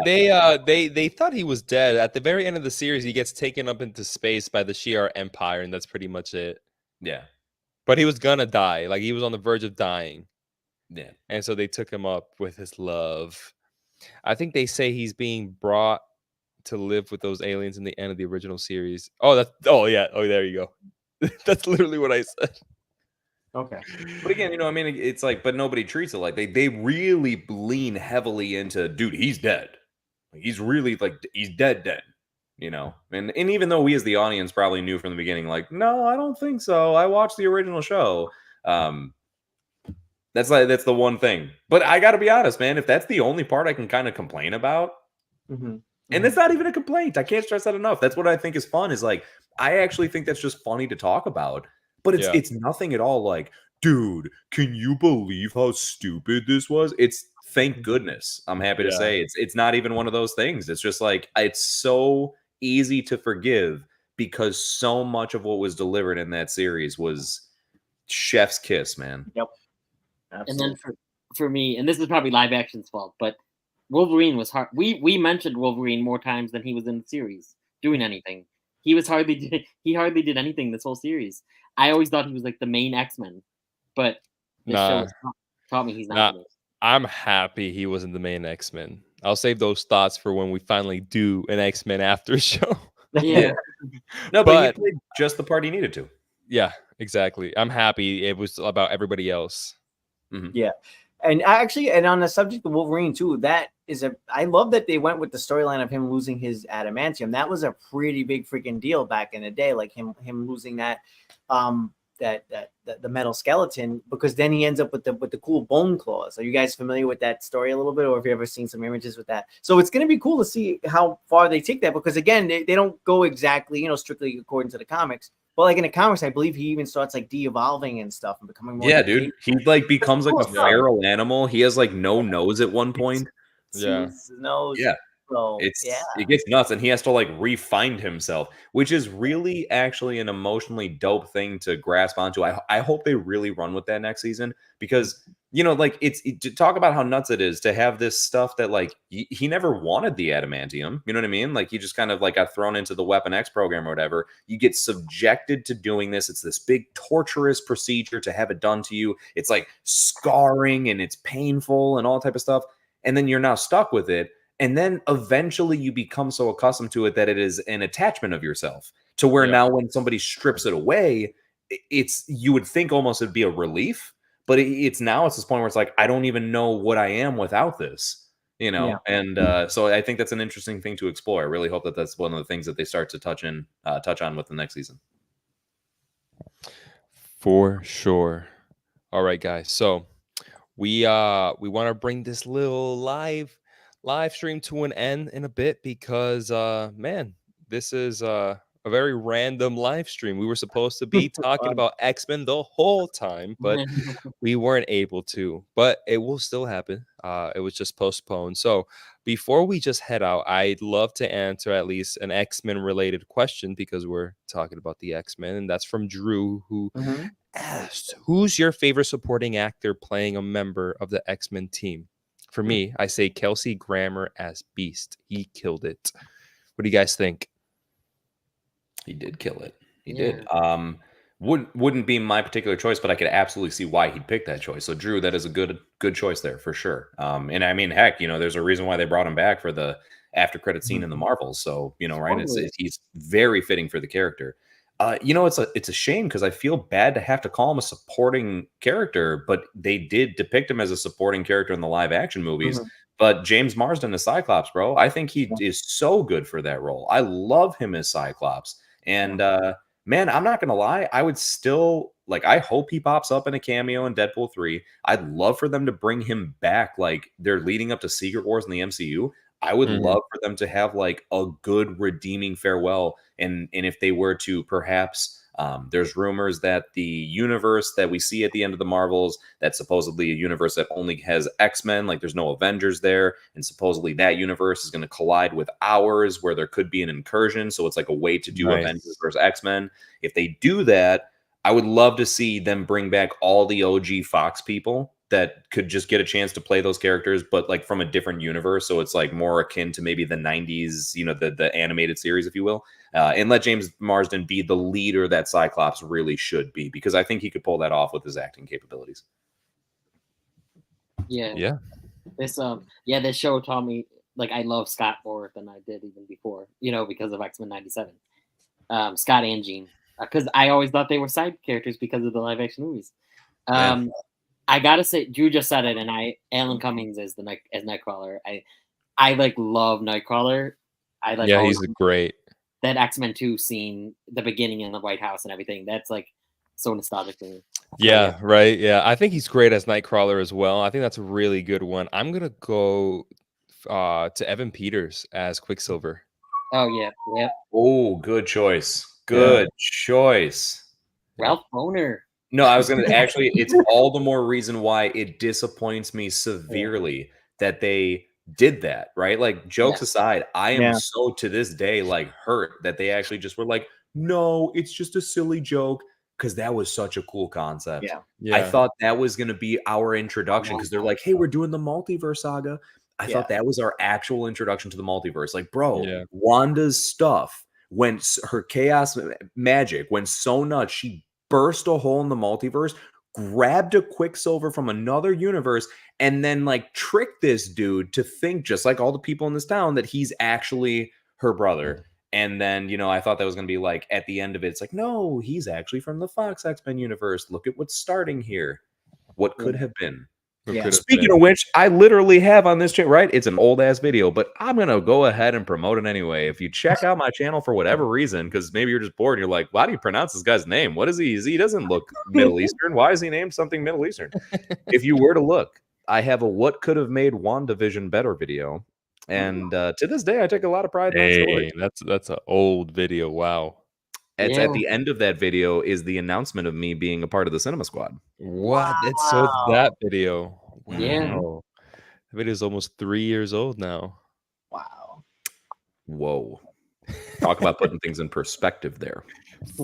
thought he was dead. At the very end of the series, he gets taken up into space by the Shi'ar Empire, and that's pretty much it. Yeah. But he was gonna die. Like, he was on the verge of dying. Yeah. And so they took him up with his love. I think they say he's being brought to live with those aliens in the end of the original series. There you go. That's literally what I said. Okay. But again, it's like, but nobody treats it like they really lean heavily into, dude, he's dead. Like, he's really like, he's dead. And even though we as the audience probably knew from the beginning, like, no, I don't think so. I watched the original show. That's the one thing. But I got to be honest, man, if that's the only part I can kind of complain about, and it's not even a complaint, I can't stress that enough. That's what I think is fun, is like, I actually think that's just funny to talk about. But it's nothing at all like, dude, can you believe how stupid this was? It's, thank goodness, I'm happy to say, it's not even one of those things. It's just like, it's so easy to forgive because so much of what was delivered in that series was chef's kiss, man. Yep. Absolutely. And then for me, and this is probably live action's fault, but Wolverine was hard. We mentioned Wolverine more times than he was in the series doing anything. He hardly did anything this whole series. I always thought he was like the main X-Men, but this show taught me he's not. I'm happy he wasn't the main X-Men. I'll save those thoughts for when we finally do an X-Men after show. Yeah. No, but he played just the part he needed to. Yeah, exactly. I'm happy it was about everybody else. Mm-hmm. Yeah. And on the subject of Wolverine too, I love that they went with the storyline of him losing his adamantium. That was a pretty big freaking deal back in the day, like him losing that the metal skeleton, because then he ends up with the cool bone claws. Are you guys familiar with that story a little bit, or have you ever seen some images with that? So it's going to be cool to see how far they take that, because again, they don't go exactly, strictly according to the comics. But like in the comics, I believe he even starts like de-evolving and stuff and becoming more. Yeah, dude. He like becomes like a feral animal. He has like no nose at one point. Nose. Yeah. So, it gets nuts, and he has to like re-find himself, which is really actually an emotionally dope thing to grasp onto. I hope they really run with that next season, because like to talk about how nuts it is to have this stuff that like he never wanted the adamantium. You know what I mean? Like, he just kind of like got thrown into the Weapon X program or whatever. You get subjected to doing this. It's this big torturous procedure to have it done to you. It's like scarring and it's painful and all type of stuff. And then you're now stuck with it. And then eventually you become so accustomed to it that it is an attachment of yourself, to where now when somebody strips it away, you would think almost it'd be a relief, but it's this point where it's like, I don't even know what I am without this, And so I think that's an interesting thing to explore. I really hope that that's one of the things that they start to touch on with the next season. For sure. All right, guys. So we want to bring this little live stream to an end in a bit, because man, this is a very random live stream. We were supposed to be talking about X-Men the whole time, but we weren't able to. But it will still happen. It was just postponed. So before we just head out, I'd love to answer at least an X-Men related question because we're talking about the X-Men, and that's from Drew, who asked, "Who's your favorite supporting actor playing a member of the X-Men team?" For me, I say Kelsey Grammer as Beast. He killed it. What do you guys think? He did kill it. He did. Wouldn't be my particular choice, but I could absolutely see why he'd pick that choice. So Drew, that is a good choice there for sure. And I mean, heck, there's a reason why they brought him back for the after credit scene in the Marvels. So right, he's very fitting for the character. It's a shame because I feel bad to have to call him a supporting character, but they did depict him as a supporting character in the live action movies. But James Marsden as Cyclops, bro, I think he is so good for that role. I love him as Cyclops. And man, I'm not gonna lie, I would still I hope he pops up in a cameo in Deadpool 3. I'd love for them to bring him back like they're leading up to Secret Wars in the MCU. I would love for them to have a good redeeming farewell. And if they were to perhaps there's rumors that the universe that we see at the end of the Marvels, that's supposedly a universe that only has X-Men, there's no Avengers there, and supposedly that universe is going to collide with ours where there could be an incursion, so it's a way to do Avengers versus X-Men. If they do that, I would love to see them bring back all the OG Fox people that could just get a chance to play those characters, but from a different universe, so it's more akin to maybe the 90s, the animated series, if you will. And let James Marsden be the leader that Cyclops really should be, because I think he could pull that off with his acting capabilities. Yeah. This show taught me I love Scott more than I did even before, because of X-Men 97. Scott and Jean, because I always thought they were side characters because of the live action movies. I gotta say, Drew just said it, and Alan Cummings as Nightcrawler. I love Nightcrawler. He's great. That X-Men 2 scene, the beginning in the White House and everything, that's so nostalgic to me. Yeah, right. Yeah, I think he's great as Nightcrawler as well. I think that's a really good one. I'm gonna go to Evan Peters as Quicksilver. Oh yeah. Oh, good choice. Good choice. Ralph Bohner. No, I was gonna actually. It's all the more reason why it disappoints me severely that they did that, right? Jokes aside, I am so to this day hurt that they actually just were no, it's just a silly joke, because that was such a cool concept. I thought that was going to be our introduction, because they're hey, we're doing the multiverse saga. I thought that was our actual introduction to the multiverse. Bro, Wanda's stuff, when her chaos magic went so nuts, she burst a hole in the multiverse, grabbed a Quicksilver from another universe, and then tricked this dude to think, just like all the people in this town, that he's actually her brother. And then, I thought that was going to be at the end of it, it's no, he's actually from the Fox X-Men universe. Look at what's starting here. What could have been. Speaking of which, I literally have on this channel, right? It's an old ass video, but I'm going to go ahead and promote it anyway. If you check out my channel for whatever reason, because maybe you're just bored and you're why do you pronounce this guy's name? What is he? He doesn't look Middle Eastern. Why is he named something Middle Eastern? If you were to look, I have a what could have made WandaVision better video. And to this day, I take a lot of pride in that story. That's an old video. Wow. It's at the end of that video is the announcement of me being a part of the Cinema Squad. What? It's so that video. Wow. Yeah. The video is almost 3 years old now. Wow. Whoa. Talk about putting things in perspective there.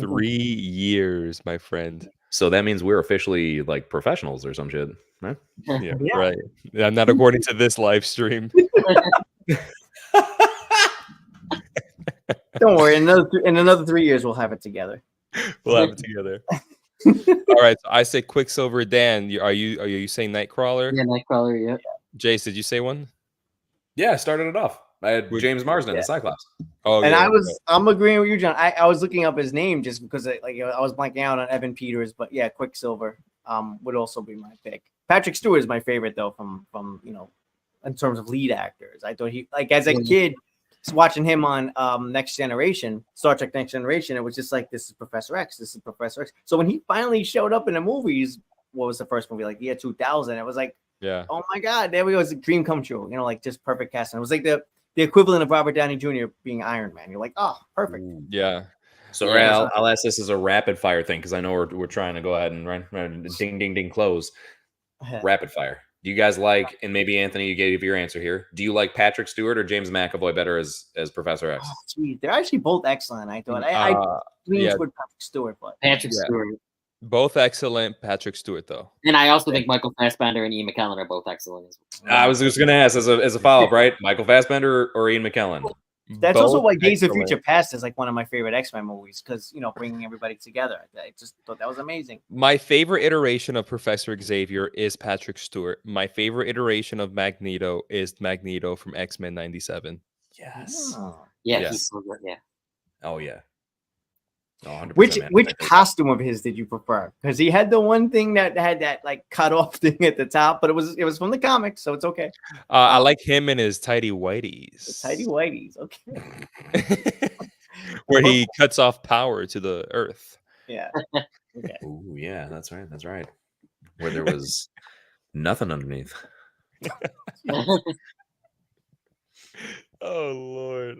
3 years, my friend. So that means we're officially professionals or some shit, right? Yeah, right. Not according to this live stream. Don't worry. In another 3 years, we'll have it together. We'll have it together. All right. So I say Quicksilver. Dan, are you saying Nightcrawler? Yeah, Nightcrawler. Yeah. Jace, did you say one? Yeah, I started it off. I had James Marsden, the Cyclops. Oh, and I'm agreeing with you, John. I was looking up his name just because I was blanking out on Evan Peters, but yeah, Quicksilver would also be my pick. Patrick Stewart is my favorite though, from in terms of lead actors. I thought he as a kid watching him on Next Generation, Star Trek Next Generation, it was just this is Professor X, this is Professor X. So when he finally showed up in the movies, what was the first movie? Year 2000, it was oh my God, there we go, it's a dream come true. Just perfect casting. It was the equivalent of Robert Downey Jr. being Iron Man. You're oh, perfect. Yeah. So I'll ask this as a rapid fire thing because I know we're trying to go ahead and run ding ding ding close. Rapid fire. Do you guys like, and maybe Anthony, you gave your answer here. Do you like Patrick Stewart or James McAvoy better as Professor X? Oh, sweet. They're actually both excellent. I thought I lean toward Patrick Stewart, but Patrick Stewart. Both excellent. Patrick Stewart, though. And I also think Michael Fassbender and Ian McKellen are both excellent as well. I was just going to ask as a follow-up, right? Michael Fassbender or Ian McKellen? That's both also why Days of Future Past is like one of my favorite X-Men movies because, bringing everybody together. I just thought that was amazing. My favorite iteration of Professor Xavier is Patrick Stewart. My favorite iteration of Magneto is Magneto from X-Men 97. Yes. Oh. Yes. Yeah. Oh, yeah. Oh, which costume of his did you prefer? Because he had the one thing that had that like cut off thing at the top, but it was from the comics, so it's okay. I like him in his tidy whities. The tidy whities, okay. Where he cuts off power to the earth. Yeah. Okay. Ooh, yeah, that's right. That's right. Where there was nothing underneath. Oh Lord.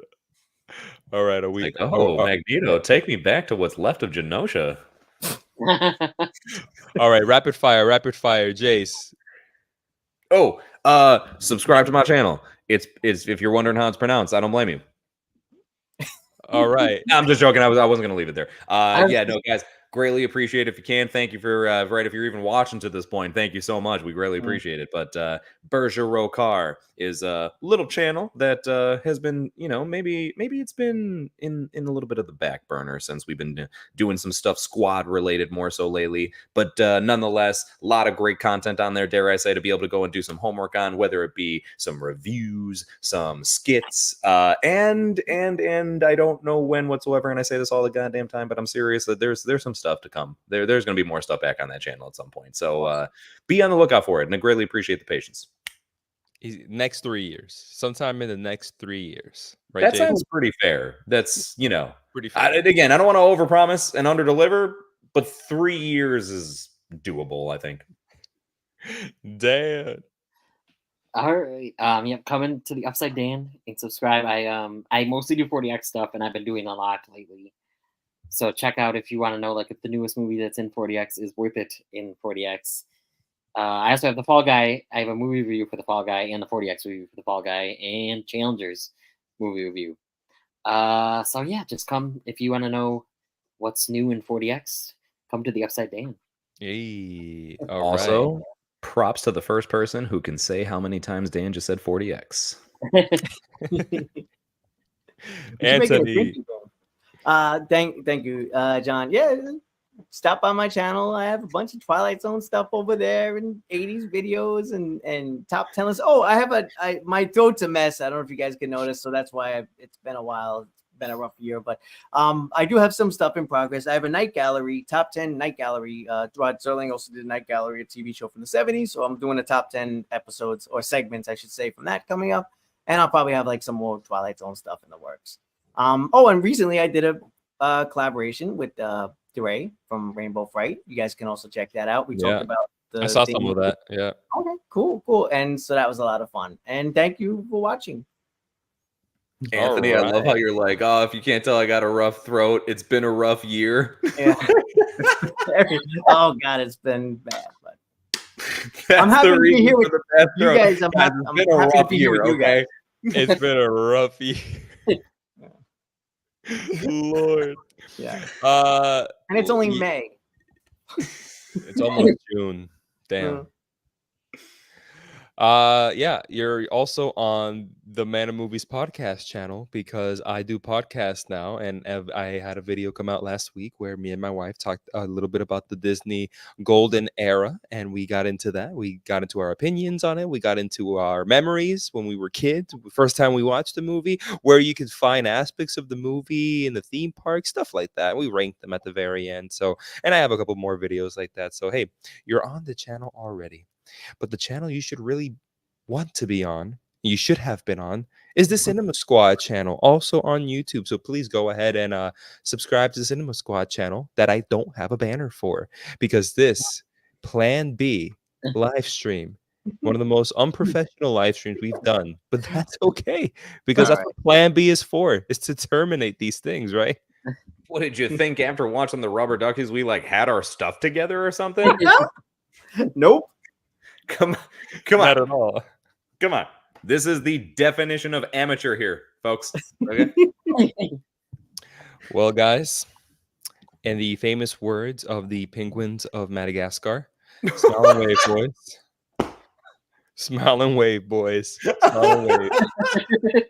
All right, a week. Like, Magneto, take me back to what's left of Genosha. All right, rapid fire, Jace. Oh, subscribe to my channel. It's if you're wondering how it's pronounced, I don't blame you. All right. I'm just joking. I wasn't gonna leave it there. Yeah, no, guys, greatly appreciate it if you can. Thank you for if you're even watching to this point. Thank you so much. We greatly appreciate it. But Berger Car is a little channel that has been, maybe it's been in a little bit of the back burner since we've been doing some stuff squad related more so lately. But nonetheless, a lot of great content on there, dare I say, to be able to go and do some homework on, whether it be some reviews, some skits, and I don't know when whatsoever, and I say this all the goddamn time, but I'm serious that there's some stuff to come. There's going to be more stuff back on that channel at some point. So be on the lookout for it, and I greatly appreciate the patience. Next 3 years, sometime in the next 3 years, right? That sounds pretty fair. That's pretty fair. Again, I don't want to overpromise and underdeliver, but 3 years is doable, I think. Dan. All right. Coming to the Upside Dan and subscribe. I mostly do 40X stuff, and I've been doing a lot lately. So check out if you want to know like if the newest movie that's in 40X is worth it in 40X. I also have the Fall Guy. I have a movie review for the Fall Guy and the 40X review for the Fall Guy and Challengers movie review. So yeah, just come if you want to know what's new in 40X. Come to the Upside Dan. Hey. Also, right. Props to the first person who can say how many times Dan just said 40X. Anthony. Thank you, John. Yeah. Stop by my channel. I have a bunch of Twilight Zone stuff over there and 80s videos and top 10 lists. Oh, I have my throat's a mess. I don't know if you guys can notice, so that's why it's been a while. It's been a rough year, but I do have some stuff in progress. I have a night gallery, top 10 night gallery. Rod Serling also did a night gallery, a TV show from the 70s, so I'm doing a top 10 episodes or segments, I should say, from that coming up, and I'll probably have like some more Twilight Zone stuff in the works. And recently I did a collaboration with DeRay from Rainbow Fright. You guys can also check that out. We talked about I saw some of that. Yeah. Okay, cool. And so that was a lot of fun. And thank you for watching. Anthony, right. I love how you're like, oh, if you can't tell I got a rough throat, it's been a rough year. Yeah. Oh God, it's been bad. But I'm happy to be here with you guys. I'm happy to be here with you guys. It's been a rough year. Lord. Yeah. And it's only May. It's almost June. Damn. Yeah, you're also on the Man of Movies podcast channel because I do podcasts now, and I had a video come out last week where me and my wife talked a little bit about the Disney golden era, and we got into that. We got into our opinions on it. We got into our memories when we were kids, first time we watched the movie, where you could find aspects of the movie in the theme park, stuff like that. We ranked them at the very end. So, and I have a couple more videos like that. So, hey, you're on the channel already. But the channel you should really want to be on, you should have been on, is the Cinema Squad channel, also on YouTube. So please go ahead and subscribe to the Cinema Squad channel that I don't have a banner for, because this Plan B live stream, one of the most unprofessional live streams we've done, but that's okay, because that's what Plan B is for, is to terminate these things, right? What did you think after watching the Rubber Duckies? We like had our stuff together or something? Nope. Come Not on. at all. Come on. This is the definition of amateur here, folks. Okay. Well, guys, in the famous words of the penguins of Madagascar, smile and wave, boys. Smile and wave, boys. Smile and wave.